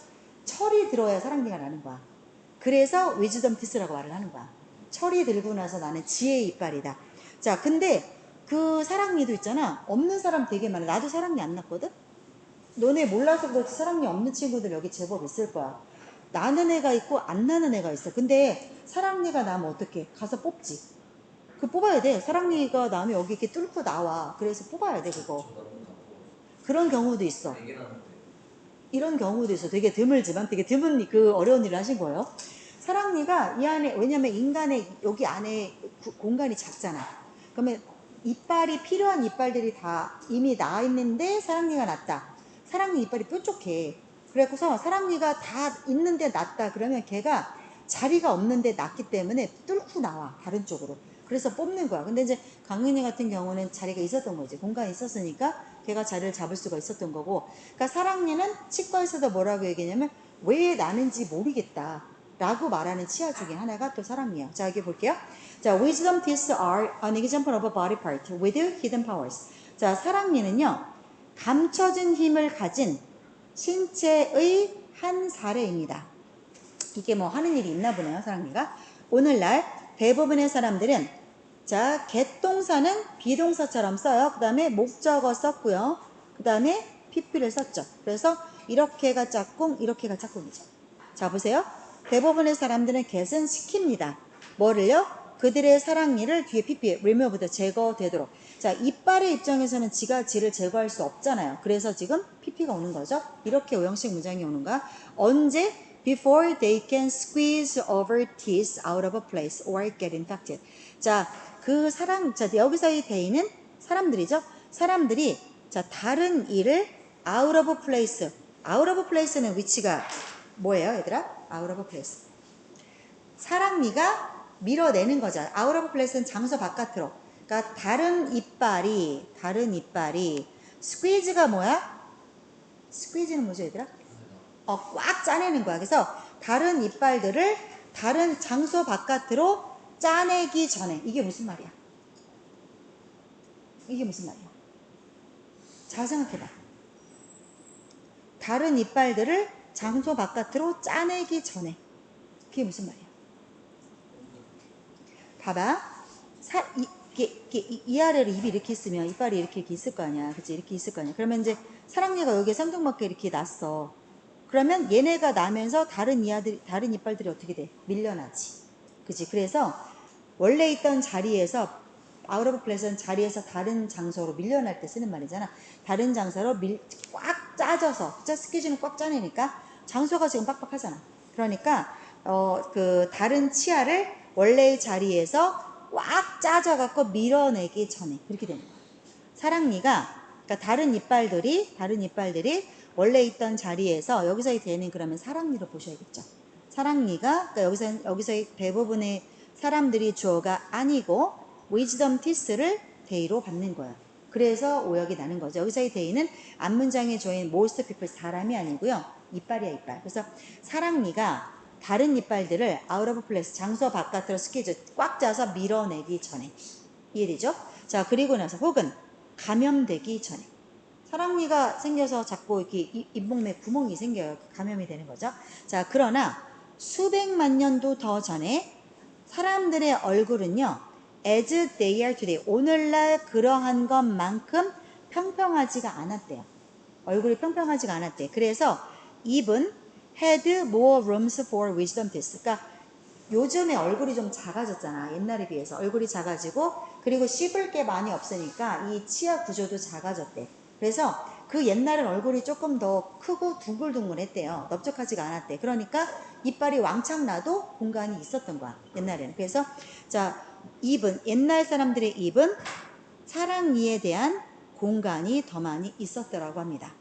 철이 들어야 사랑니가 나는 거야. 그래서 위즈덤 티스라고 말을 하는 거야. 철이 들고 나서 나는 지혜의 이빨이다. 자, 근데 그 사랑니도 있잖아. 없는 사람 되게 많아. 나도 사랑니 안 났거든? 너네 몰라서 그렇지 사랑니 없는 친구들 여기 제법 있을 거야. 나는 애가 있고 안 나는 애가 있어. 근데 사랑니가 나면 어떡해? 가서 뽑지. 그 뽑아야 돼. 사랑니가 나면 여기 이렇게 뚫고 나와. 그래서 뽑아야 돼, 그거. 그런 경우도 있어. 이런 경우도 있어. 되게 드물지만 되게 드문 그 어려운 일을 하신 거예요. 사랑니가 이 안에, 왜냐면 인간의 여기 안에 공간이 작잖아. 그러면 이빨이 필요한 이빨들이 다 이미 나와 있는데 사랑니가 났다. 사랑니 이빨이 뾰족해. 그래서 사랑니가 다 있는데 났다. 그러면 걔가 자리가 없는데 났기 때문에 뚫고 나와. 다른 쪽으로. 그래서 뽑는 거야. 근데 이제 강은이 같은 경우는 자리가 있었던 거지. 공간이 있었으니까 걔가 자리를 잡을 수가 있었던 거고. 그러니까 사랑니는 치과에서도 뭐라고 얘기하냐면 왜 나는지 모르겠다 라고 말하는 치아 중에 하나가 또 사랑니야. 자, 여기 볼게요. 자, wisdom teeth are an example of a body part with hidden powers. 자, 사랑니는요, 감춰진 힘을 가진 신체의 한 사례입니다. 이게 뭐 하는 일이 있나 보네요, 사랑니가. 오늘날 대부분의 사람들은 자, get 동사는 비동사처럼 써요. 그 다음에 목적어 썼고요. 그 다음에 pp를 썼죠. 그래서 이렇게가 짝꿍, 이렇게가 짝꿍이죠. 자, 보세요. 대부분의 사람들은 get은 시킵니다. 뭐를요? 그들의 사랑니를 뒤에 pp, removed, 제거되도록. 자, 이빨의 입장에서는 지가 지를 제거할 수 없잖아요. 그래서 지금 pp가 오는 거죠. 이렇게 오형식 문장이 오는 거야. 언제? Before they can squeeze over teeth out of a place or get infected. 자, 그 자, 여기서의 they는 사람들이죠. 사람들이, 자, 다른 일을 out of place. out of place는 위치가 뭐예요, 얘들아? out of place. 사랑니가 밀어내는 거죠. out of place는 장소 바깥으로. 그러니까 다른 이빨이 squeeze가 뭐야? squeeze는 뭐죠, 얘들아? 꽉 짜내는 거야. 그래서 다른 이빨들을 다른 장소 바깥으로 짜내기 전에. 이게 무슨 말이야? 이게 무슨 말이야? 잘 생각해봐. 다른 이빨들을 장소 바깥으로 짜내기 전에. 그게 무슨 말이야? 봐봐. 이 아래로 입이 이렇게 있으면 이빨이 이렇게 있을 거 아니야. 그치? 이렇게 있을 거 아니야. 그러면 이제 사랑니가 여기에 쌍둥밖에 이렇게 났어. 그러면 얘네가 나면서 다른 이빨들이 어떻게 돼? 밀려나지. 그치? 그래서 원래 있던 자리에서 out of place는 자리에서 다른 장소로 밀려날 때 쓰는 말이잖아. 다른 장소로 꽉 짜져서, 스퀴즈는 꽉 짜내니까 장소가 지금 빡빡하잖아. 그러니까 그 다른 치아를 원래의 자리에서 꽉 짜져갖고 밀어내기 전에 그렇게 되는 거야. 사랑니가, 그러니까 다른 이빨들이 원래 있던 자리에서, 여기서의 대는 그러면 사랑니로 보셔야겠죠. 사랑니가, 그러니까 여기서의 대부분의 사람들이 주어가 아니고 wisdom teeth를 대의로 받는 거예요. 그래서 오역이 나는 거죠. 여기서의 대의는 앞문장의 주어인 most people, 사람이 아니고요. 이빨이야, 이빨. 그래서 사랑니가 다른 이빨들을 out of place, 장소 바깥으로 스퀴즈, 꽉 짜서 밀어내기 전에. 이해되죠? 자, 그리고 나서 혹은 감염되기 전에. 사랑니가 생겨서 자꾸 이렇게 잇몸에 구멍이 생겨요. 감염이 되는 거죠. 자, 그러나 수백만 년도 더 전에 사람들의 얼굴은요, as they are today, 오늘날 그러한 것만큼 평평하지가 않았대요. 얼굴이 평평하지가 않았대. 그래서 입은 had more rooms for wisdom teeth. 그러니까 요즘에 얼굴이 좀 작아졌잖아. 옛날에 비해서 얼굴이 작아지고, 그리고 씹을 게 많이 없으니까 이 치아 구조도 작아졌대. 그래서 그 옛날엔 얼굴이 조금 더 크고 둥글둥글했대요. 넓적하지가 않았대. 그러니까 이빨이 왕창 나도 공간이 있었던 거야, 옛날에는. 그래서 자, 입은, 옛날 사람들의 입은 사랑니에 대한 공간이 더 많이 있었더라고 합니다.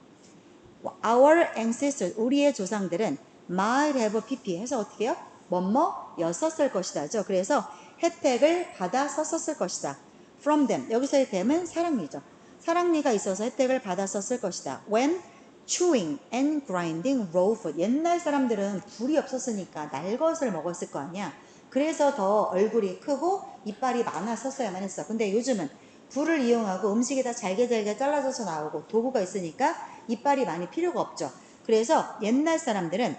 Our ancestors, 우리의 조상들은 might have pp 해서 어떻게 해요? 뭐였었을 것이다죠. 그래서 혜택을 받아 썼었을 것이다. From them, 여기서의 them은 사랑니죠. 사랑니가 있어서 혜택을 받아 썼을 것이다. When chewing and grinding raw food, 옛날 사람들은 불이 없었으니까 날 것을 먹었을 거 아니야. 그래서 더 얼굴이 크고 이빨이 많았었어야만 했어. 근데 요즘은 불을 이용하고 음식이 다 잘게 잘라져서 나오고 도구가 있으니까 이빨이 많이 필요가 없죠. 그래서 옛날 사람들은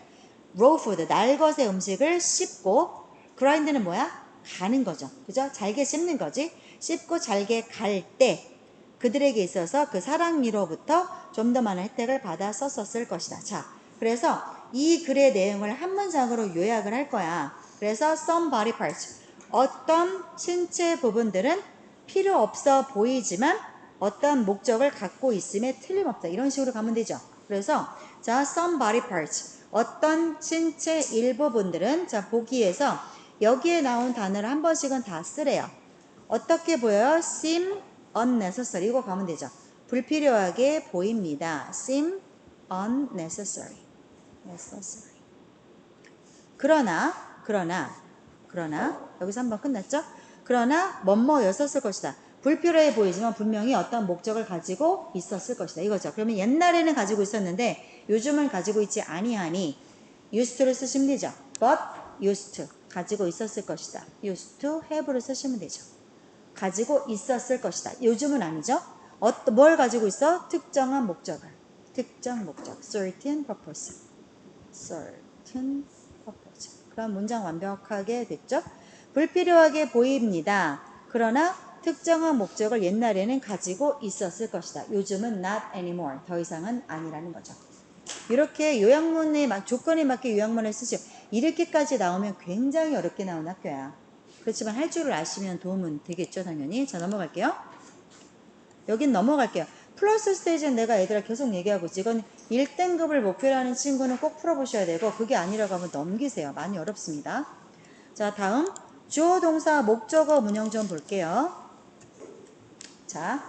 raw food, 날것의 음식을 씹고, grind는 뭐야? 가는 거죠. 그죠? 잘게 씹는 거지. 씹고 잘게 갈 때 그들에게 있어서 그 사랑니로부터 좀 더 많은 혜택을 받아 썼었을 것이다. 자, 그래서 이 글의 내용을 한 문장으로 요약을 할 거야. 그래서 some body parts, 어떤 신체 부분들은 필요 없어 보이지만 어떤 목적을 갖고 있음에 틀림없다. 이런 식으로 가면 되죠. 그래서 자, some body parts, 어떤 신체 일부분들은, 자, 보기에서 여기에 나온 단어를 한 번씩은 다 쓰래요. 어떻게 보여요? seem unnecessary. 이거 가면 되죠. 불필요하게 보입니다. seem unnecessary. necessary. 그러나 여기서 한번 끝났죠? 그러나 뭐뭐였었을 것이다. 불필요해 보이지만 분명히 어떤 목적을 가지고 있었을 것이다. 이거죠. 그러면 옛날에는 가지고 있었는데 요즘은 가지고 있지 아니하니 used to를 쓰시면 되죠. but used to, 가지고 있었을 것이다. used to have를 쓰시면 되죠. 가지고 있었을 것이다. 요즘은 아니죠. 뭘 가지고 있어? 특정한 목적을. 특정 목적. certain purpose. certain purpose. 그럼 문장 완벽하게 됐죠? 불필요하게 보입니다. 그러나 특정한 목적을 옛날에는 가지고 있었을 것이다. 요즘은 not anymore. 더 이상은 아니라는 거죠. 이렇게 요약문에 조건에 맞게 요약문을 쓰죠. 이렇게까지 나오면 굉장히 어렵게 나온 학교야. 그렇지만 할 줄을 아시면 도움은 되겠죠, 당연히. 자, 넘어갈게요. 여긴 넘어갈게요. 플러스 스테이지는 내가 애들아 계속 얘기하고 있지. 이건 1등급을 목표로 하는 친구는 꼭 풀어보셔야 되고, 그게 아니라고 하면 넘기세요. 많이 어렵습니다. 자, 다음 주어 동사 목적어 문형 좀 볼게요. 자,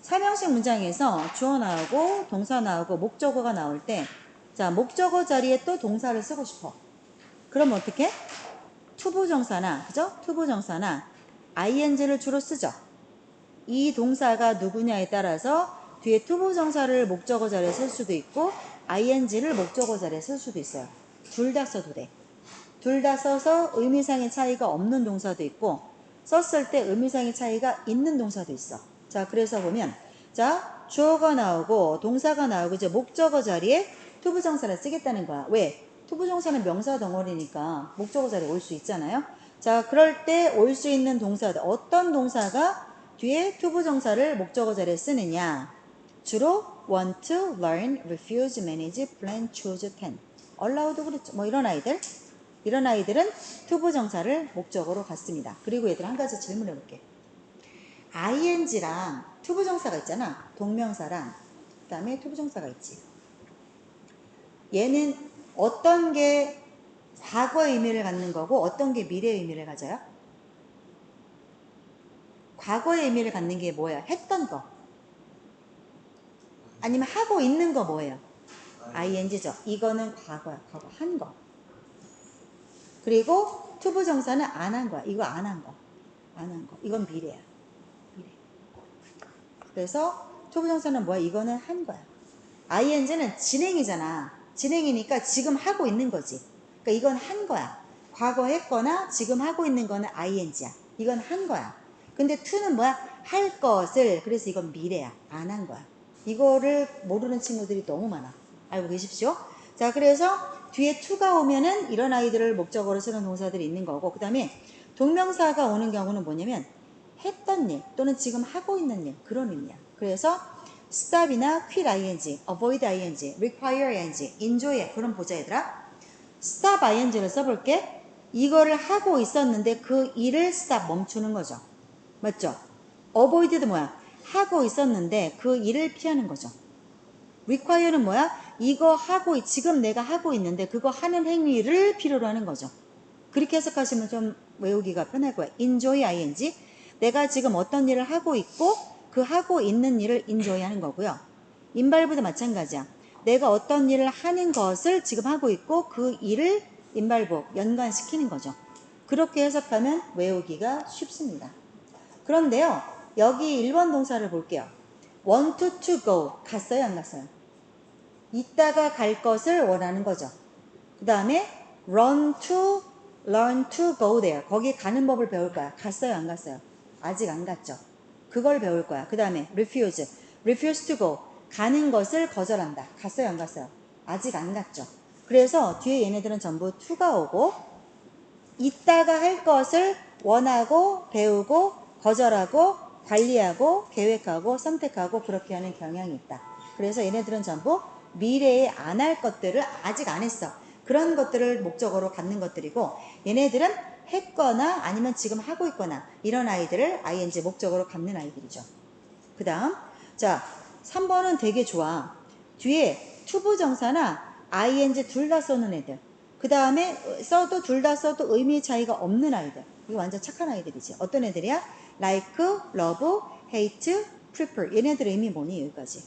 삼형식 문장에서 주어 나오고 동사 나오고 목적어가 나올 때, 자, 목적어 자리에 또 동사를 쓰고 싶어. 그럼 어떻게? 투부정사나, 그죠? 투부정사나 ing를 주로 쓰죠. 이 동사가 누구냐에 따라서 뒤에 투부정사를 목적어 자리에 쓸 수도 있고 ing를 목적어 자리에 쓸 수도 있어요. 둘 다 써도 돼. 둘 다 써서 의미상의 차이가 없는 동사도 있고 썼을 때 의미상의 차이가 있는 동사도 있어. 자, 그래서 보면 자, 주어가 나오고 동사가 나오고 이제 목적어 자리에 투부정사를 쓰겠다는 거야. 왜? 투부정사는 명사 덩어리니까 목적어 자리에 올 수 있잖아요. 자, 그럴 때 올 수 있는 동사들, 어떤 동사가 뒤에 투부정사를 목적어 자리에 쓰느냐? 주로 want to, learn, refuse, manage, plan, choose, tend. allow도 그렇죠. 뭐 이런 아이들은 투부정사를 목적어로 갖습니다. 그리고 얘들 한 가지 질문해 볼게. ing랑 투부정사가 있잖아. 동명사랑 그 다음에 투부정사가 있지. 얘는 어떤 게 과거의 의미를 갖는 거고 어떤 게 미래의 의미를 가져요? 과거의 의미를 갖는 게 뭐예요? 했던 거. 아니면 하고 있는 거 뭐예요? ing죠. 이거는 과거야. 과거 한 거. 그리고 투부정사는 안 한 거야. 이거 안 한 거. 안 한 거. 이건 미래야. 미래. 그래서 투부정사는 뭐야? 이거는 한 거야. ing는 진행이잖아. 진행이니까 지금 하고 있는 거지. 그러니까 이건 한 거야. 과거 했거나 지금 하고 있는 거는 ing야. 이건 한 거야. 근데 to는 뭐야? 할 것을. 그래서 이건 미래야. 안 한 거야. 이거를 모르는 친구들이 너무 많아. 알고 계십시오? 자, 그래서 뒤에 to가 오면은 이런 아이들을 목적어로 쓰는 동사들이 있는 거고, 그 다음에 동명사가 오는 경우는 뭐냐면 했던 일 또는 지금 하고 있는 일, 그런 의미야. 그래서 stop이나 quit ing, avoid ing, require ing, enjoy, 그럼 보자 얘들아. stop ing를 써볼게. 이거를 하고 있었는데 그 일을 stop, 멈추는 거죠. 맞죠? avoid도 뭐야? 하고 있었는데 그 일을 피하는 거죠. require는 뭐야? 이거 하고, 지금 내가 하고 있는데 그거 하는 행위를 필요로 하는 거죠. 그렇게 해석하시면 좀 외우기가 편할 거야. enjoy ing, 내가 지금 어떤 일을 하고 있고 그 하고 있는 일을 enjoy 하는 거고요. 인발브도 마찬가지야. 내가 어떤 일을 하는 것을 지금 하고 있고 그 일을 인발브, 연관시키는 거죠. 그렇게 해석하면 외우기가 쉽습니다. 그런데요, 여기 1번 동사를 볼게요. want to go, 갔어요 안 갔어요? 이따가 갈 것을 원하는 거죠. 그 다음에 learn to go there, 거기 가는 법을 배울 거야. 갔어요 안 갔어요? 아직 안 갔죠. 그걸 배울 거야. 그 다음에 refuse to go, 가는 것을 거절한다. 갔어요 안 갔어요? 아직 안 갔죠. 그래서 뒤에 얘네들은 전부 to가 오고 이따가 할 것을 원하고 배우고 거절하고 관리하고 계획하고 선택하고 그렇게 하는 경향이 있다. 그래서 얘네들은 전부 미래에 안 할 것들을 아직 안 했어. 그런 것들을 목적어로 갖는 것들이고 얘네들은 했거나 아니면 지금 하고 있거나 이런 아이들을 ing 목적어로 갖는 아이들이죠. 그 다음 자 3번은 되게 좋아. 뒤에 투부정사나 ing 둘 다 써는 애들. 그 다음에 써도 둘 다 써도 의미 차이가 없는 아이들. 이거 완전 착한 아이들이지. 어떤 애들이야? like, love, hate, prefer. 얘네들 의미 뭐니? 여기까지.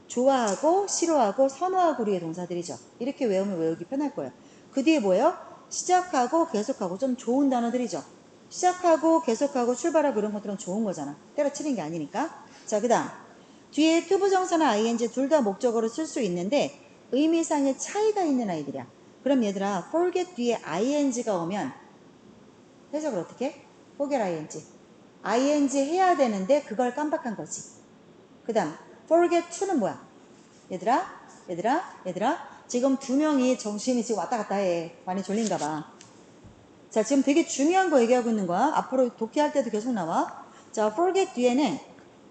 좋아하고 싫어하고 선호하고 우리의 동사들이죠. 이렇게 외우면 외우기 편할 거예요. 그 뒤에 뭐예요? 시작하고 계속하고 좀 좋은 단어들이죠. 시작하고 계속하고 출발하고 이런 것들은 좋은 거잖아. 때려치는 게 아니니까. 자, 그 다음 뒤에 투부정사나 ing 둘 다 목적어로 쓸 수 있는데 의미상의 차이가 있는 아이들이야. 그럼 얘들아 forget 뒤에 ing가 오면 해석을 어떻게 해? forget ing 해야 되는데 그걸 깜빡한 거지. 그 다음 forget to는 뭐야? 얘들아 지금 두 명이 정신이 지금 왔다 갔다 해. 많이 졸린가 봐. 자, 지금 되게 중요한 거 얘기하고 있는 거야. 앞으로 독해할 때도 계속 나와. 자, forget 뒤에는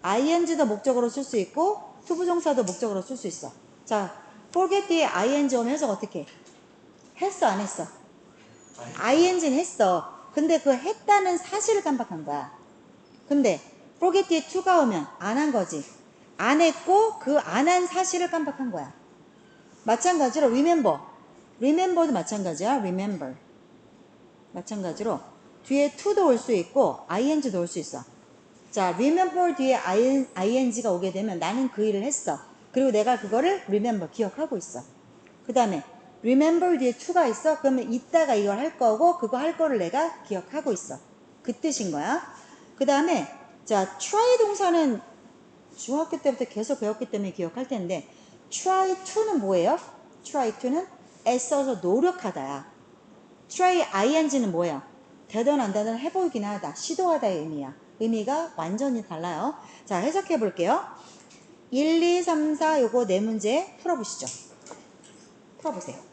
ing도 목적어로 쓸 수 있고 투부정사도 목적어로 쓸 수 있어. 자, forget 뒤에 ing 오면 해석 어떻게 해? 했어 안 했어? ing는 했어. 근데 그 했다는 사실을 깜빡한 거야. 근데 forget 뒤에 to가 오면 안 한 거지. 안 했고 그 안 한 사실을 깜빡한 거야. 마찬가지로 remember도 마찬가지야. remember 마찬가지로 뒤에 to도 올 수 있고 ing도 올 수 있어. 자, remember 뒤에 ing가 오게 되면 나는 그 일을 했어. 그리고 내가 그거를 remember 기억하고 있어. 그 다음에 remember 뒤에 to가 있어. 그러면 이따가 이걸 할 거고 그거 할 거를 내가 기억하고 있어. 그 뜻인 거야. 그 다음에 자, try 동사는 중학교 때부터 계속 배웠기 때문에 기억할 텐데 try to는 뭐예요? try to는 애써서 노력하다야. try ing는 뭐예요? 되든 안 되든 해보긴 하다. 시도하다의 의미야. 의미가 완전히 달라요. 자, 해석해 볼게요. 1, 2, 3, 4 요거 네 문제 풀어보시죠. 풀어보세요.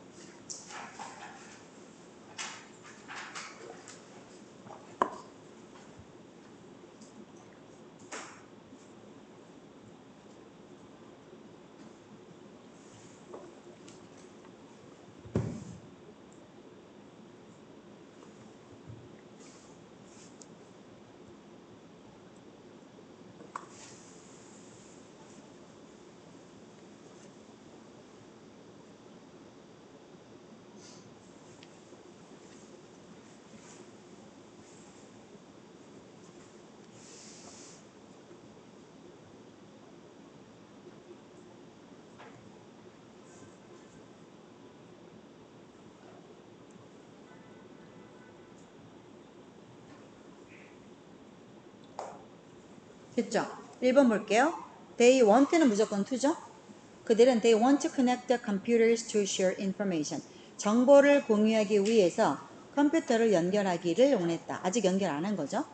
됐죠? 1번 볼게요. They want는 무조건 to죠? 그들은 they want to connect the computers to share information. 정보를 공유하기 위해서 컴퓨터를 연결하기를 원했다. 아직 연결 안 한 거죠?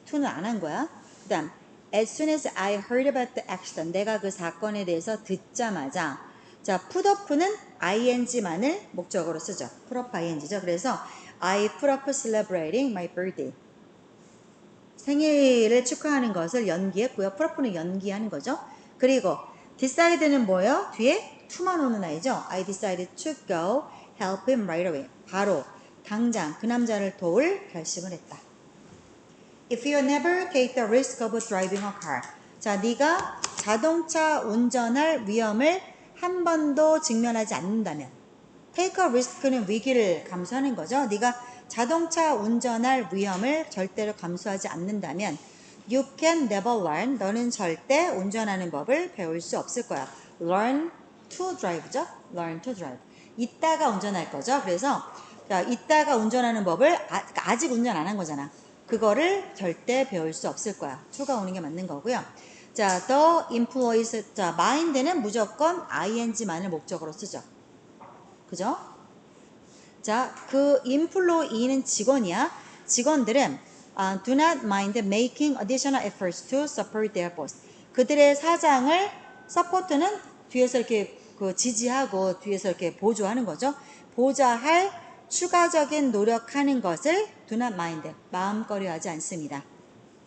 to는 안 한 거야. 그 다음 as soon as I heard about the accident. 내가 그 사건에 대해서 듣자마자 자, put up는 ing만을 목적으로 쓰죠. put up ing죠. 그래서 I put up celebrating my birthday. 생일을 축하하는 것을 연기했고요. put up는 연기하는 거죠. 그리고 decide는 뭐예요? 뒤에 to만 오는 아이죠. I decided to go help him right away. 바로 당장 그 남자를 도울 결심을 했다. If you never take the risk of driving a car. 자, 네가 자동차 운전할 위험을 한 번도 직면하지 않는다면 take a risk는 위기를 감수하는 거죠. 네가 자동차 운전할 위험을 절대로 감수하지 않는다면 you can never learn. 너는 절대 운전하는 법을 배울 수 없을 거야. learn to drive죠. learn to drive. 이따가 운전할 거죠. 그래서 자, 이따가 운전하는 법을 아직 운전 안 한 거잖아. 그거를 절대 배울 수 없을 거야. to가 오는 게 맞는 거고요. 자, the employees. 자, mind는 무조건 ing만을 목적으로 쓰죠. 그죠? 자, 그 employee는 직원이야. 직원들은 do not mind making additional efforts to support their boss. 그들의 사장을 support는 뒤에서 이렇게 그 지지하고 뒤에서 이렇게 보조하는 거죠. 보좌할 추가적인 노력하는 것을 do not mind, 마음거리하지 않습니다.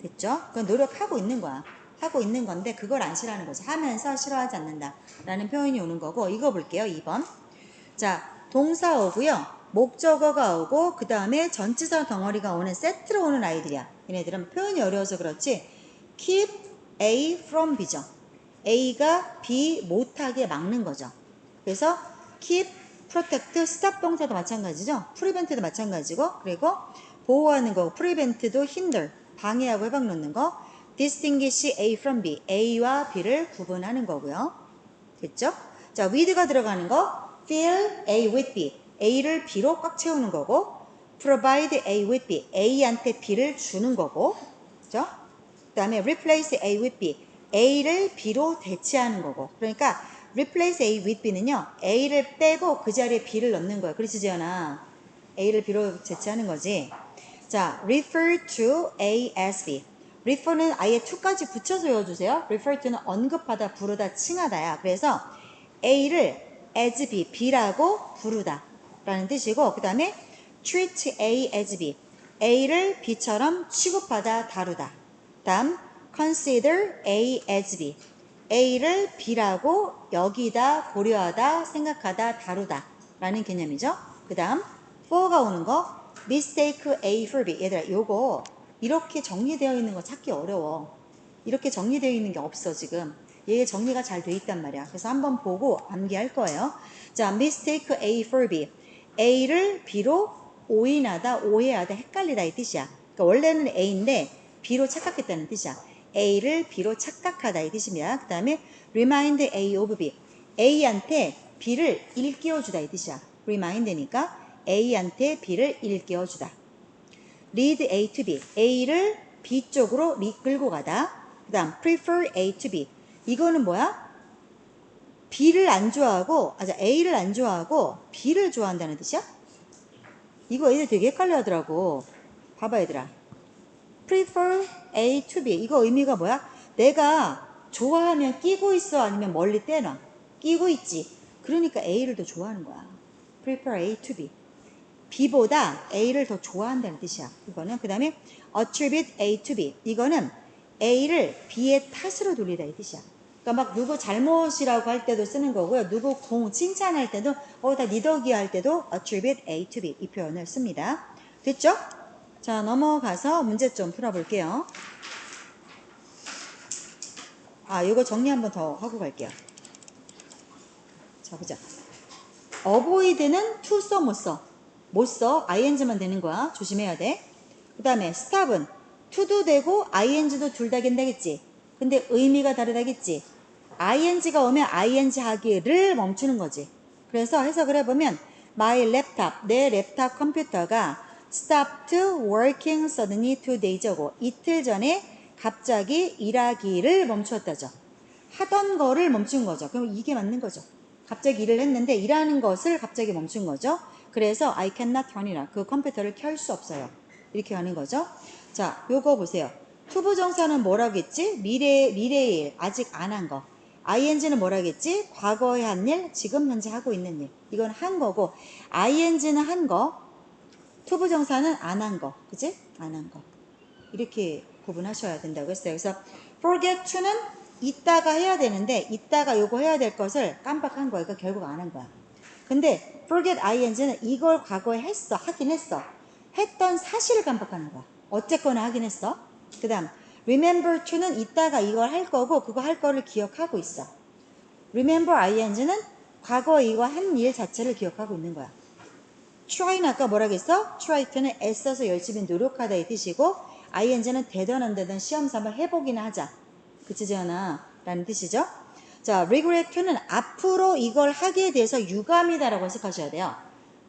됐죠? 그건 노력하고 있는 거야. 하고 있는 건데 그걸 안 싫어하는 거지. 하면서 싫어하지 않는다 라는 표현이 오는 거고 이거 볼게요. 2번. 자, 동사 오고요. 목적어가 오고 그 다음에 전치사 덩어리가 오는 세트로 오는 아이들이야. 얘네들은 표현이 어려워서 그렇지. keep A from B죠. A가 B 못하게 막는 거죠. 그래서 keep, protect, stop 동사도 마찬가지죠. prevent도 마찬가지고 그리고 보호하는 거, prevent도 hinder, 방해하고 해방 놓는 거, distinguish A from B, A와 B를 구분하는 거고요. 됐죠? 자, with가 들어가는 거 fill A with B, A를 B로 꽉 채우는 거고 provide A with B, A한테 B를 주는 거고 그죠? 그 다음에 replace A with B, A를 B로 대체하는 거고 그러니까 replace A with B는요 A를 빼고 그 자리에 B를 넣는 거예요. 그렇지 지연아? A를 B로 대체하는 거지. 자, refer to A as B. refer는 아예 to까지 붙여서 외워주세요. refer to는 언급하다, 부르다, 칭하다야. 그래서 A를 as B, B라고 부르다 라는 뜻이고 그 다음에 treat A as B, A를 B처럼 취급하다, 다루다. 다음 consider A as B, A를 B라고 여기다, 고려하다, 생각하다, 다루다 라는 개념이죠. 그 다음 for가 오는 거 mistake A for B. 얘들아 요거 이렇게 정리되어 있는 거 찾기 어려워. 이렇게 정리되어 있는 게 없어 지금. 얘 정리가 잘 돼 있단 말이야. 그래서 한번 보고 암기할 거예요. 자, mistake A for B. A를 B로 오인하다, 오해하다, 헷갈리다 이 뜻이야. 그러니까 원래는 A인데 B로 착각했다는 뜻이야. A를 B로 착각하다 이 뜻입니다. 그 다음에 remind A of B. A한테 B를 일깨워주다 이 뜻이야. remind니까 A한테 B를 일깨워주다. lead A to B. A를 B 쪽으로 끌고 가다. 그 다음 prefer A to B. 이거는 뭐야? B를 안 좋아하고, A를 안 좋아하고 B를 좋아한다는 뜻이야? 이거 애들 되게 헷갈려 하더라고. 봐봐 얘들아. prefer A to B. 이거 의미가 뭐야? 내가 좋아하면 끼고 있어 아니면 멀리 떼놔? 끼고 있지. 그러니까 A를 더 좋아하는 거야. prefer A to B. B보다 A를 더 좋아한다는 뜻이야. 이거는 그 다음에 attribute A to B. 이거는 A를 B의 탓으로 돌리다 이 뜻이야. 그러니까 막 누구 잘못이라고 할 때도 쓰는 거고요. 누구 칭찬할 때도 다 니 덕이야 할 때도 attribute A to B 이 표현을 씁니다. 됐죠? 자, 넘어가서 문제 좀 풀어볼게요. 이거 정리 한번 더 하고 갈게요. 자, 보자. avoid는 to 써, 못 써? 못 써. ing만 되는 거야. 조심해야 돼. 그 다음에 stop은 to도 되고 ing도 둘 다 된다겠지. 근데 의미가 다르다겠지. ing가 오면 ing 하기를 멈추는 거지. 그래서 해석을 해보면 my laptop, 내 랩탑 컴퓨터가 stopped working suddenly 2 days ago. 이틀 전에 갑자기 일하기를 멈추었다죠. 하던 거를 멈춘 거죠. 그럼 이게 맞는 거죠. 갑자기 일을 했는데 일하는 것을 갑자기 멈춘 거죠. 그래서 I cannot turn it on. 그 컴퓨터를 켤 수 없어요. 이렇게 하는 거죠. 자, 요거 보세요. 투부정사는 뭐라고 했지? 미래의 일, 아직 안 한 거. ing는 뭐라고 했지? 과거에 한 일, 지금 현재 하고 있는 일. 이건 한 거고 ing는 한 거, 투부정사는 안 한 거. 그치? 안 한 거. 이렇게 구분하셔야 된다고 했어요. 그래서 forget to는 이따가 해야 되는데 이따가 요거 해야 될 것을 깜빡한 거야. 그러니까 결국 안 한 거야. 근데 forget ing는 이걸 과거에 했어. 하긴 했어. 했던 사실을 깜빡하는 거야. 어쨌거나 하긴 했어. 그 다음 remember to는 이따가 이걸 할 거고 그거 할 거를 기억하고 있어. remember ing는 과거 이거 한 일 자체를 기억하고 있는 거야. try는 아까 뭐라고 했어? try to는 애써서 열심히 노력하다 이 뜻이고 ing는 되든 안 되든 시험 삼아 해보기나 하자. 그치 지연아? 라는 뜻이죠. 자, regret to는 앞으로 이걸 하게 돼서 유감이다라고 해석하셔야 돼요.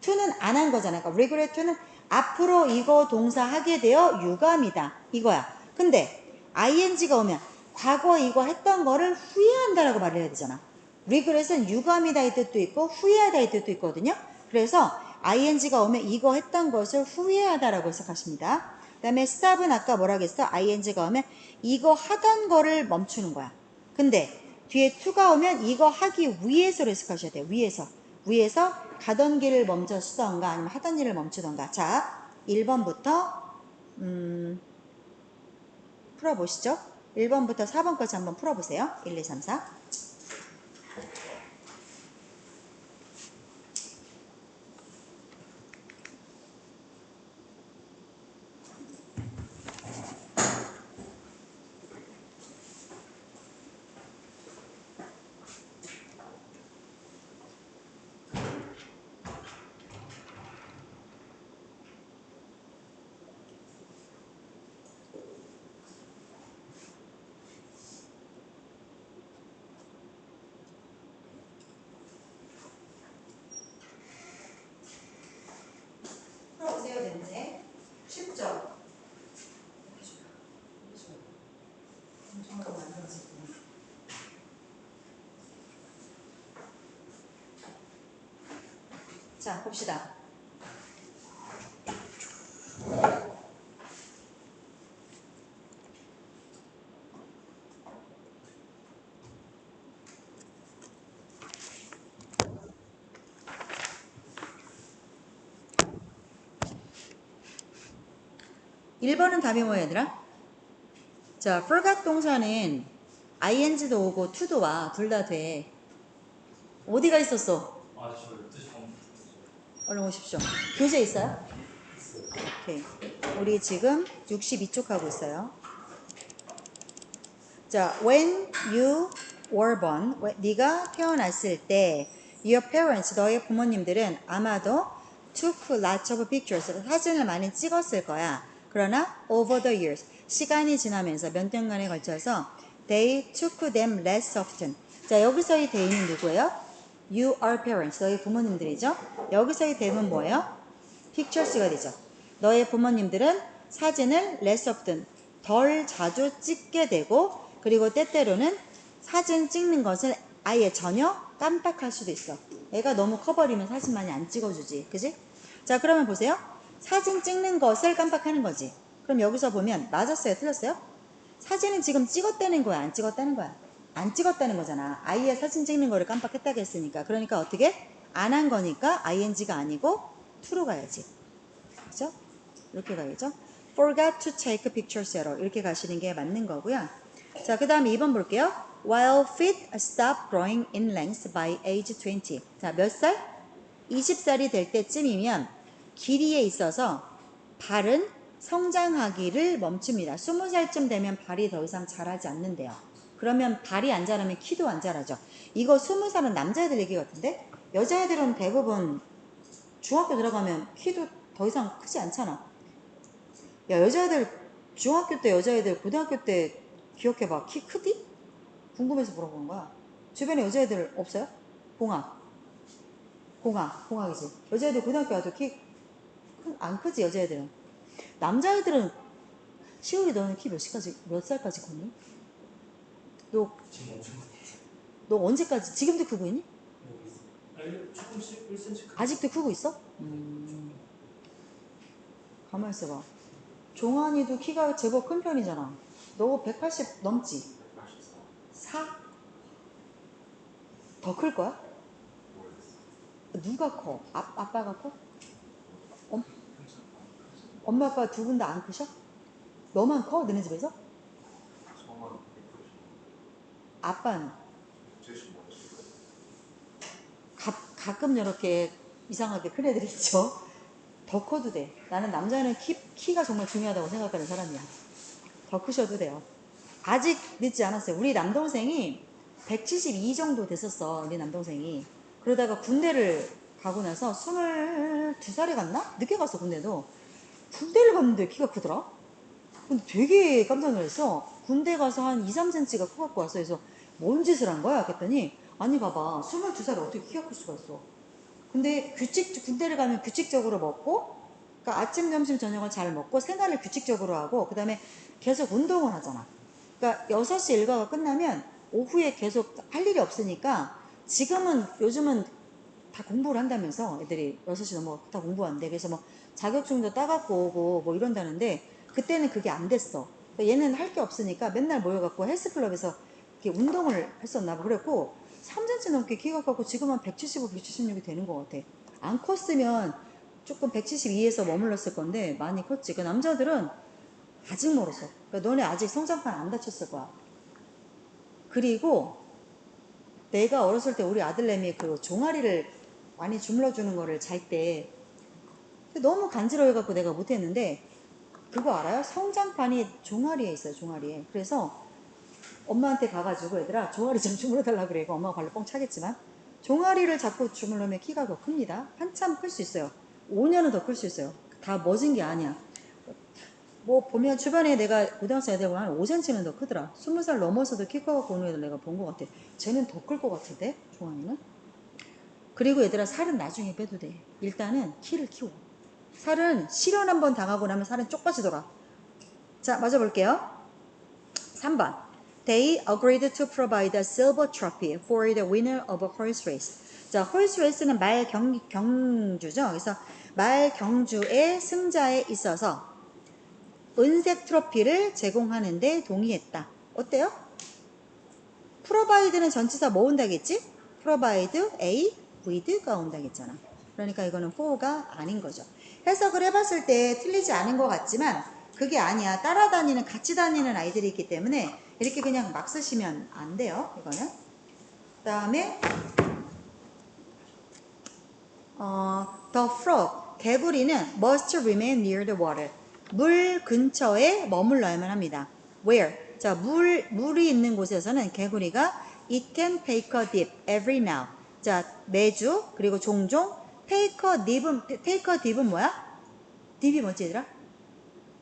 to는 안 한 거잖아. 그러니까 regret to는 앞으로 이거 동사 하게 되어 유감이다. 이거야. 근데 ing가 오면 과거 이거 했던 거를 후회한다라고 말을 해야 되잖아. regret은 유감이다 이 뜻도 있고 후회하다 이 뜻도 있거든요. 그래서 ing가 오면 이거 했던 것을 후회하다라고 해석하십니다. 그 다음에 stop은 아까 뭐라고 했어? ing가 오면 이거 하던 거를 멈추는 거야. 근데 뒤에 to가 오면 이거 하기 위해서로 해석하셔야 돼요. 위해서 가던 길을 멈췄던가 아니면 하던 일을 멈추던가. 자, 1번부터 풀어보시죠. 1번부터 4번까지 한번 풀어보세요. 1, 2, 3, 4. 자, 봅시다. 일 번은 답이 뭐야, 얘들아? 자, forgot 동사는 ing도 오고 to도 와. 둘 다 돼. 어디가 있었어? 아, 저 12시 반. 얼른 오십시오. 교재 있어요? 오케이. 우리 지금 62쪽 하고 있어요. 자, when you were born, 네가 태어났을 때, your parents, 너의 부모님들은 아마도 took lots of pictures, 사진을 많이 찍었을 거야. 그러나 over the years, 시간이 지나면서 몇 년간에 걸쳐서 they took them less often. 자, 여기서의 they는 누구예요? You are parents, 너의 부모님들이죠. 여기서의 they는 뭐예요? pictures가 되죠. 너의 부모님들은 사진을 less often, 덜 자주 찍게 되고, 그리고 때때로는 사진 찍는 것을 아예 전혀 깜빡할 수도 있어. 애가 너무 커버리면 사진 많이 안 찍어주지. 그지? 자, 그러면 보세요. 사진 찍는 것을 깜빡하는 거지. 그럼 여기서 보면 맞았어요? 틀렸어요? 사진은 지금 찍었다는 거야? 안 찍었다는 거야? 안 찍었다는 거잖아. 아이의 사진 찍는 거를 깜빡했다고 했으니까. 그러니까 어떻게? 안 한 거니까 ing가 아니고 to로 가야지. 그죠? 이렇게 가야죠. forgot to take pictures로 이렇게 가시는 게 맞는 거고요. 자, 그 다음에 2번 볼게요. While feet stop growing in length by age 20. 자, 몇 살? 20살이 될 때쯤이면 길이에 있어서 발은 성장하기를 멈춥니다. 20살쯤 되면 발이 더 이상 자라지 않는데요. 그러면 발이 안 자라면 키도 안 자라죠. 이거 20살은 남자애들 얘기 같은데? 여자애들은 대부분 중학교 들어가면 키도 더 이상 크지 않잖아. 야, 여자애들 중학교 때 여자애들 고등학교 때 기억해봐. 키 크디? 궁금해서 물어보는 거야. 주변에 여자애들 없어요? 공학이지. 여자애들 고등학교 와도 키 안 크지, 여자애들은. 남자애들은 시울이 너는 키 몇 살까지 컸니? 지금 엄청 너 언제까지, 지금도 크고 있니? 아니, 조금씩 1cm. 아직도 크고 있어? 가만히 있어봐. 종환이도 키가 제법 큰 편이잖아. 너 180 넘지? 4? 더 클 거야? 누가 커? 아빠가 커? 엄마 아빠 두 분 다 안 크셔? 너만 커? 너네 집에서? 아빠는? 가끔 이렇게 이상하게 큰 애들 있죠? 더 커도 돼. 나는 남자는 키가 정말 중요하다고 생각하는 사람이야. 더 크셔도 돼요. 아직 늦지 않았어요. 우리 남동생이 172 정도 됐었어. 우리 남동생이. 그러다가 군대를 가고 나서 22살에 갔나? 늦게 갔어, 군대도. 군대를 갔는데 키가 크더라? 근데 되게 깜짝 놀랐어. 군대 가서 한 2, 3cm가 커갖고 왔어. 그래서 뭔 짓을 한 거야? 그랬더니 아니 봐봐. 22살에 어떻게 키가 클 수가 있어. 근데 군대를 가면 규칙적으로 먹고, 그러니까 아침, 점심, 저녁을 잘 먹고 생활을 규칙적으로 하고, 그 다음에 계속 운동을 하잖아. 그러니까 6시 일과가 끝나면 오후에 계속 할 일이 없으니까 요즘은 다 공부를 한다면서 애들이 6시 넘어 다 공부하는데, 그래서 뭐 자격증도 따갖고 오고 뭐 이런다는데 그때는 그게 안 됐어. 그러니까 얘는 할 게 없으니까 맨날 모여갖고 헬스클럽에서 이렇게 운동을 했었나 봐. 그랬고 3cm 넘게 키가 컸고 지금 한 175, 176이 되는 것 같아. 안 컸으면 조금 172에서 머물렀을 건데 많이 컸지. 그 남자들은 아직 멀었어. 그러니까 너네 아직 성장판 안 다쳤을 거야. 그리고 내가 어렸을 때 우리 아들내미 그 종아리를 많이 주물러 주는 거를 잘 때 너무 간지러워갖고 내가 못했는데, 그거 알아요? 성장판이 종아리에 있어요, 종아리에. 그래서 엄마한테 가가지고 얘들아 종아리 좀 주물러달라 그래. 엄마가 발로 뻥 차겠지만 종아리를 자꾸 주물르면 키가 더 큽니다. 한참 클 수 있어요. 5년은 더 클 수 있어요. 다 멋진 게 아니야. 뭐 보면 주변에 내가 고등학생 애들 보면 한 5cm는 더 크더라. 20살 넘어서도 키 커갖고 오는 애들 내가 본 것 같아. 쟤는 더 클 것 같은데, 종아리는. 그리고 얘들아 살은 나중에 빼도 돼. 일단은 키를 키워. 살은 실현 한번 당하고 나면 살은 쪽 빠지더라. 자, 맞아 볼게요. 3번. They agreed to provide a silver trophy for the winner of a horse race. 자, horse race는 말 경주죠. 그래서 말 경주의 승자에 있어서 은색 트로피를 제공하는데 동의했다. 어때요? provide는 전치사 뭐 온다겠지? provide a with가 온다겠잖아. 그러니까 이거는 for가 아닌 거죠. 해석을 해봤을 때 틀리지 않은 것 같지만 그게 아니야. 따라다니는 같이 다니는 아이들이 있기 때문에 이렇게 그냥 막 쓰시면 안 돼요. 이거는. 그 다음에 the frog, 개구리는 must remain near the water. 물 근처에 머물러야만 합니다. Where? 자, 물이 있는 곳에서는 개구리가 it can take a dip every now. 자, 매주 그리고 종종 take a dip은 뭐야? dip이 뭐지 얘들아?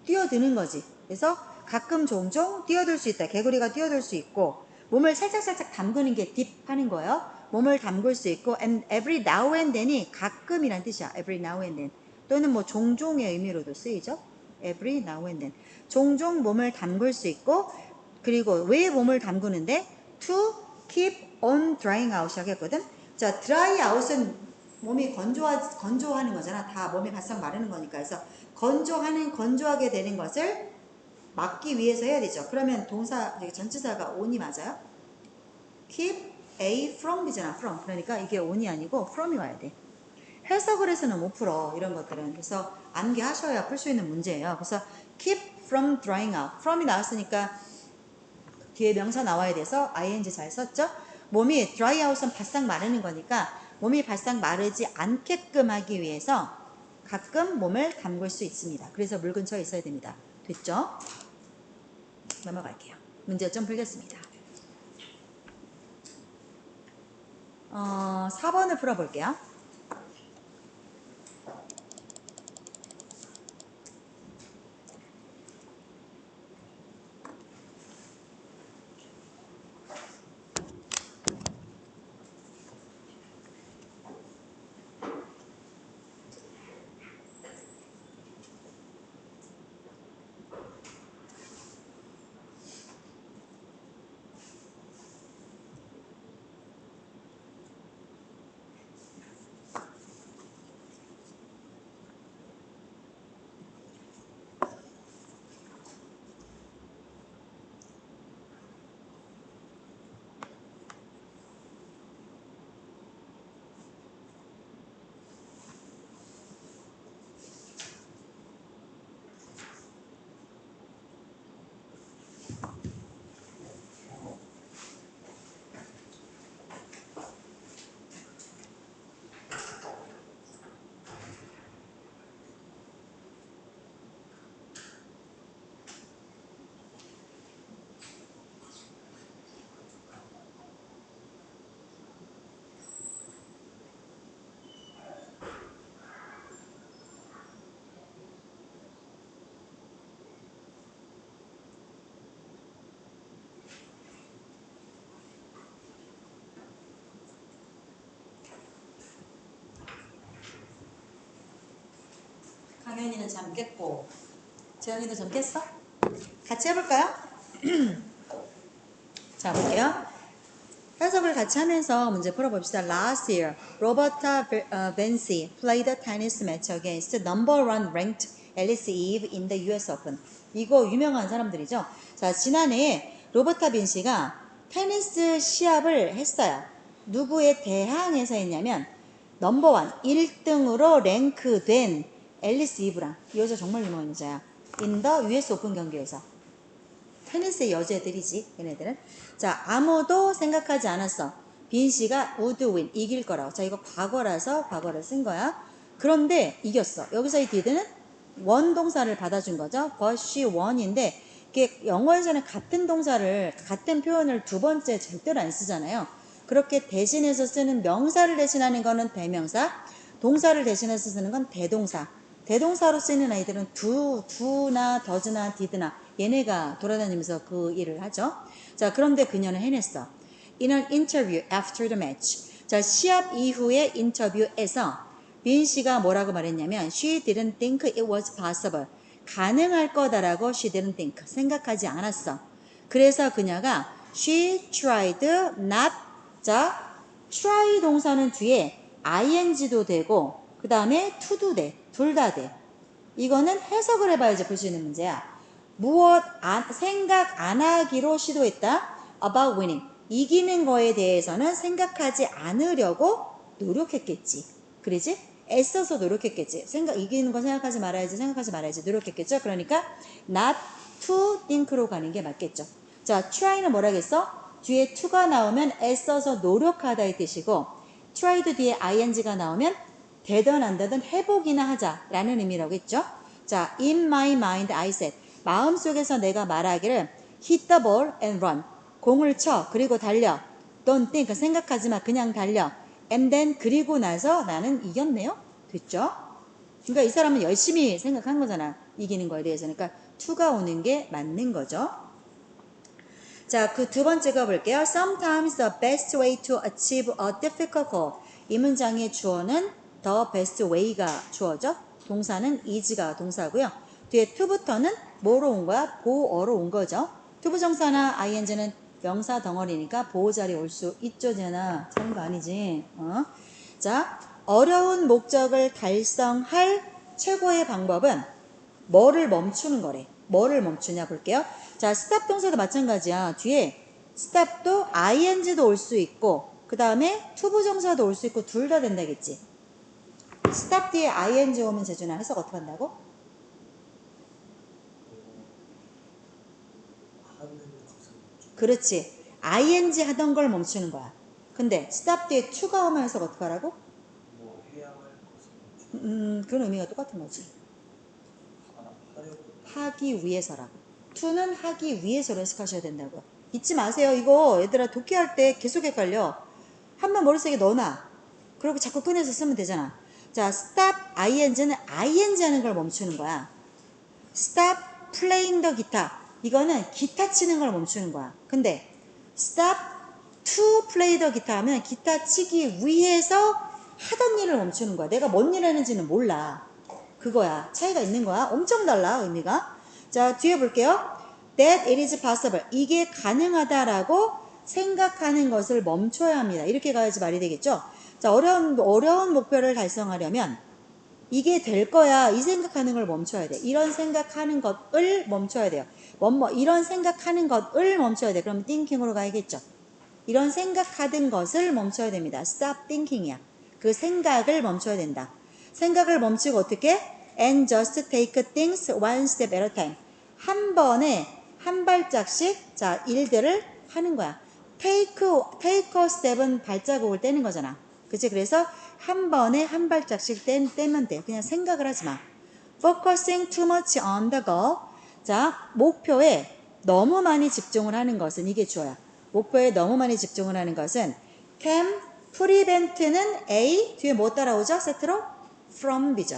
뛰어드는 거지. 그래서 가끔 종종 뛰어들 수 있다. 개구리가 뛰어들 수 있고 몸을 살짝살짝 담그는 게 dip 하는 거예요. 몸을 담글 수 있고 and every now and then이 가끔이란 뜻이야. every now and then 또는 뭐 종종의 의미로도 쓰이죠. every now and then 종종 몸을 담글 수 있고 그리고 왜 몸을 담그는데 to keep on drying out 하겠거든. 자, dry out은 몸이 건조하는 거잖아. 다 몸이 바싹 마르는 거니까. 그래서 건조하게 되는 것을 막기 위해서 해야 되죠. 그러면 동사, 전치사가 on이 맞아요? keep a from이잖아. from. 그러니까 이게 on이 아니고 from이 와야 돼. 해석을 해서는 못 풀어. 이런 것들은. 그래서 암기하셔야 풀 수 있는 문제예요. 그래서 keep from drying out. from이 나왔으니까 뒤에 명사 나와야 돼서 ing 잘 썼죠? 몸이 dry out은 바싹 마르는 거니까 몸이 바싹 마르지 않게끔 하기 위해서 가끔 몸을 담글 수 있습니다. 그래서 물 근처에 있어야 됩니다. 됐죠? 넘어갈게요. 문제 좀 풀겠습니다. 4번을 풀어볼게요. 강현이는 잠 깼고 재현이도 잠 깼어? 같이 해볼까요? 자, 볼게요. 해석을 같이 하면서 문제 풀어봅시다. Last year, Roberta Vinci played a tennis match against number one ranked Alice Eve in the US Open. 이거 유명한 사람들이죠. 자, 지난해에 로버타 빈시가 테니스 시합을 했어요. 누구에 대항해서 했냐면 넘버원 1등으로 랭크된 앨리스 이브랑, 이 여자 정말 유명한 여자야. in the US Open 경기에서. 테니스의 여자들이지, 얘네들은. 자, 아무도 생각하지 않았어. 빈 씨가 would win, 이길 거라고. 자, 이거 과거라서 과거를 쓴 거야. 그런데 이겼어. 여기서 이 did는 원 동사를 받아준 거죠. but she won인데, 이게 영어에서는 같은 동사를, 같은 표현을 두 번째 절대로 안 쓰잖아요. 그렇게 대신해서 쓰는 명사를 대신하는 거는 대명사, 동사를 대신해서 쓰는 건 대동사. 대동사로 쓰이는 아이들은 두나 더즈나 디드나 얘네가 돌아다니면서 그 일을 하죠. 자, 그런데 그녀는 해냈어. In an interview after the match. 자, 시합 이후의 인터뷰에서 빈 씨가 뭐라고 말했냐면 she didn't think it was possible. 가능할 거다라고 she didn't think. 생각하지 않았어. 그래서 그녀가 she tried not. 자, try 동사는 뒤에 ing도 되고 그 다음에 to도 돼. 둘 다 돼. 이거는 해석을 해봐야지 볼 수 있는 문제야. 생각 안 하기로 시도했다. about winning. 이기는 거에 대해서는 생각하지 않으려고 노력했겠지. 그러지? 애써서 노력했겠지. 이기는 거 생각하지 말아야지, 노력했겠죠? 그러니까 not to think로 가는 게 맞겠죠. 자, try는 뭐라겠어? 뒤에 to가 나오면 애써서 노력하다의 뜻이고, try도 뒤에 ing가 나오면 되든 안 되든 해보기나 하자라는 의미라고 했죠. 자, in my mind I said. 마음속에서 내가 말하기를 hit the ball and run. 공을 쳐 그리고 달려. Don't think. 생각하지 마. 그냥 달려. And then 그리고 나서 나는 이겼네요. 됐죠? 그러니까 이 사람은 열심히 생각한 거잖아. 이기는 거에 대해서. 그러니까 to가 오는 게 맞는 거죠. 자, 그 두 번째 거 볼게요. Sometimes the best way to achieve a difficult goal. 이 문장의 주어는 the best way가 주어죠. 동사는 is가 동사고요. 뒤에 to부터는 뭐로 온 거야? 보어로 온 거죠. 투부정사나 ing는 명사 덩어리니까 보호 자리에 올 수 있죠, 쟤나. 찾는 거 아니지. 자, 어려운 목적을 달성할 최고의 방법은 뭐를 멈추는 거래. 뭐를 멈추냐 볼게요. 자, stop 동사도 마찬가지야. 뒤에 stop도 ing도 올 수 있고 그 다음에 투부정사도 올 수 있고 둘 다 된다겠지. stop 뒤에 ing 오면 재준아 해석 어떻게 한다고? 그렇지. ing 하던 걸 멈추는 거야. 근데 stop 뒤에 to가 오면 해석 어떻게 하라고? 뭐 해야 할 것을 그런 의미가 똑같은 거지. 하려고 하기 위해서라고. to는 하기 위해서로 해석하셔야 된다고. 잊지 마세요. 이거 얘들아 독해할 때 계속 헷갈려. 한번 머릿속에 넣어놔. 그리고 자꾸 꺼내서 쓰면 되잖아. 자, stop ing는 ing 하는 걸 멈추는 거야. stop playing the guitar. 이거는 기타 치는 걸 멈추는 거야. 근데 stop to play the guitar 하면 기타 치기 위해서 하던 일을 멈추는 거야. 내가 뭔 일 하는지는 몰라. 그거야. 차이가 있는 거야. 엄청 달라, 의미가. 자, 뒤에 볼게요. That it is possible. 이게 가능하다라고 생각하는 것을 멈춰야 합니다. 이렇게 가야지 말이 되겠죠? 자, 어려운 목표를 달성하려면 이게 될 거야. 이 생각하는 걸 멈춰야 돼. 이런 생각하는 것을 멈춰야 돼요. 이런 생각하는 것을 멈춰야 돼. 그럼 thinking으로 가야겠죠. 이런 생각하던 것을 멈춰야 됩니다. stop thinking이야. 그 생각을 멈춰야 된다. 생각을 멈추고 어떻게? And just take things one step at a time. 한 번에 한 발짝씩 자 일들을 하는 거야. take a step은 발자국을 떼는 거잖아. 그치? 그래서 한 번에 한 발짝씩 떼면 돼. 그냥 생각을 하지 마. Focusing too much on the goal. 자, 목표에 너무 많이 집중을 하는 것은 이게 주어야. 목표에 너무 많이 집중을 하는 것은 can prevent는 A 뒤에 뭐 따라오죠? 세트로? from B죠.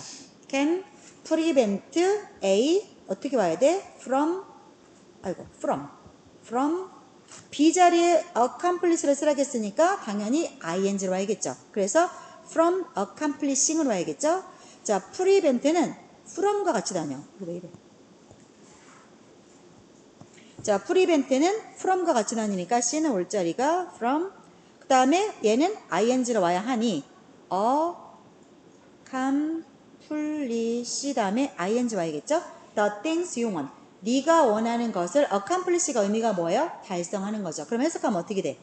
can prevent A 어떻게 와야 돼? from B 자리에 accomplish를 쓰라겠으니까 당연히 ing로 와야겠죠. 그래서 from accomplishing으로 와야겠죠. 자, prevent는 from과 같이 다녀. 왜 이래? 자, prevent는 from과 같이 다니니까 C는 올 자리가 from. 그 다음에 얘는 ing로 와야 하니 accomplish 다음에 ing 와야겠죠. The things you want. 네가 원하는 것을 accomplish가 의미가 뭐예요? 달성하는 거죠. 그럼 해석하면 어떻게 돼?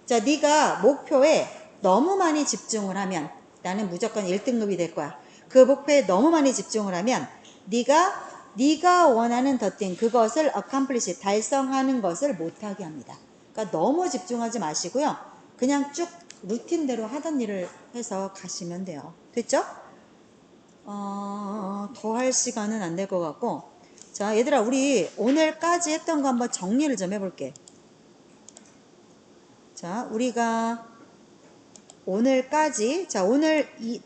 자, 네가 목표에 너무 많이 집중을 하면 나는 무조건 1등급이 될 거야. 그 목표에 너무 많이 집중을 하면 네가 원하는 the thing, 그것을 accomplish, 달성하는 것을 못하게 합니다. 그러니까 너무 집중하지 마시고요. 그냥 쭉 루틴대로 하던 일을 해서 가시면 돼요. 됐죠? 더 할 시간은 안 될 것 같고. 자, 얘들아, 우리 오늘까지 했던 거 한번 정리를 좀 해볼게. 자, 우리가 오늘까지, 자, 오늘 이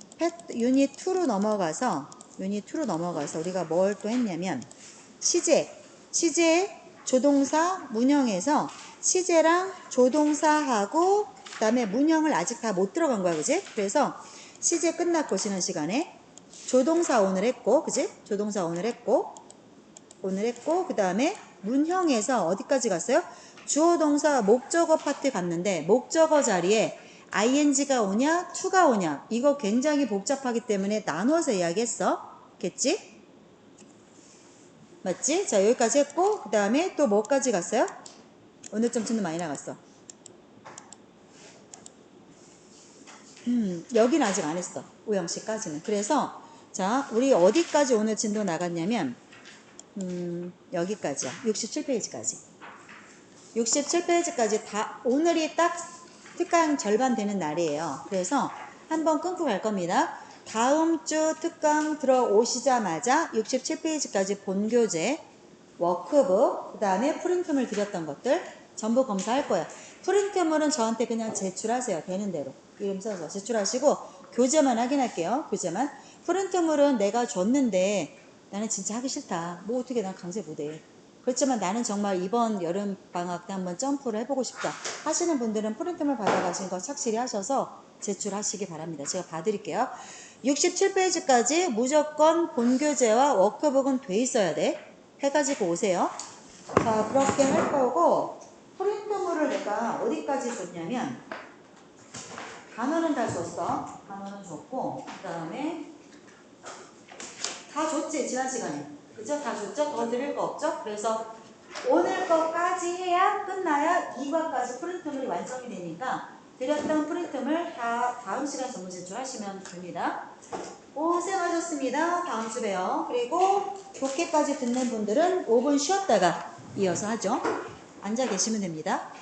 유닛 2로 넘어가서 우리가 뭘 또 했냐면, 시제, 조동사, 문형에서 시제랑 조동사하고, 그 다음에 문형을 아직 다 못 들어간 거야, 그지? 그래서 시제 끝났고, 쉬는 시간에 조동사 오늘 했고, 그지? 조동사 오늘 했고, 그 다음에 문형에서 어디까지 갔어요? 주어 동사 목적어 파트 갔는데 목적어 자리에 ing가 오냐, to가 오냐. 이거 굉장히 복잡하기 때문에 나눠서 이야기했어. 겠지? 맞지? 자, 여기까지 했고, 그 다음에 또 뭐까지 갔어요? 오늘 좀 진도 많이 나갔어. 여기는 아직 안 했어. 오형식까지는. 그래서, 자, 우리 어디까지 오늘 진도 나갔냐면, 여기까지야. 67페이지까지. 67페이지까지 다, 오늘이 딱 특강 절반 되는 날이에요. 그래서 한번 끊고 갈 겁니다. 다음 주 특강 들어오시자마자 67페이지까지 본교재, 워크북, 그 다음에 프린트물 드렸던 것들 전부 검사할 거예요. 프린트물은 저한테 그냥 제출하세요. 되는 대로. 이름 써서 제출하시고 교재만 확인할게요. 교재만. 프린트물은 내가 줬는데 나는 진짜 하기 싫다. 뭐 어떻게 난 강제 못해. 그렇지만 나는 정말 이번 여름방학 때 한번 점프를 해보고 싶다 하시는 분들은 프린트물 받아가신 거 착실히 하셔서 제출하시기 바랍니다. 제가 봐드릴게요. 67페이지까지 무조건 본교재와 워크북은 돼 있어야 돼. 해가지고 오세요. 자, 그렇게 할 거고, 프린트물을 내가 어디까지 줬냐면, 단어는 다 줬어. 단어는 줬고, 그 다음에 다 줬지, 지난 시간에. 그죠? 다 줬죠? 더 드릴 거 없죠? 그래서 오늘 거까지 해야 끝나야 2과까지 프린트물이 완성이 되니까 드렸던 프린트물 다 다음 시간 전부 제출하시면 됩니다. 고생하셨습니다. 다음 주 봬요. 그리고 독해까지 듣는 분들은 5분 쉬었다가 이어서 하죠. 앉아 계시면 됩니다.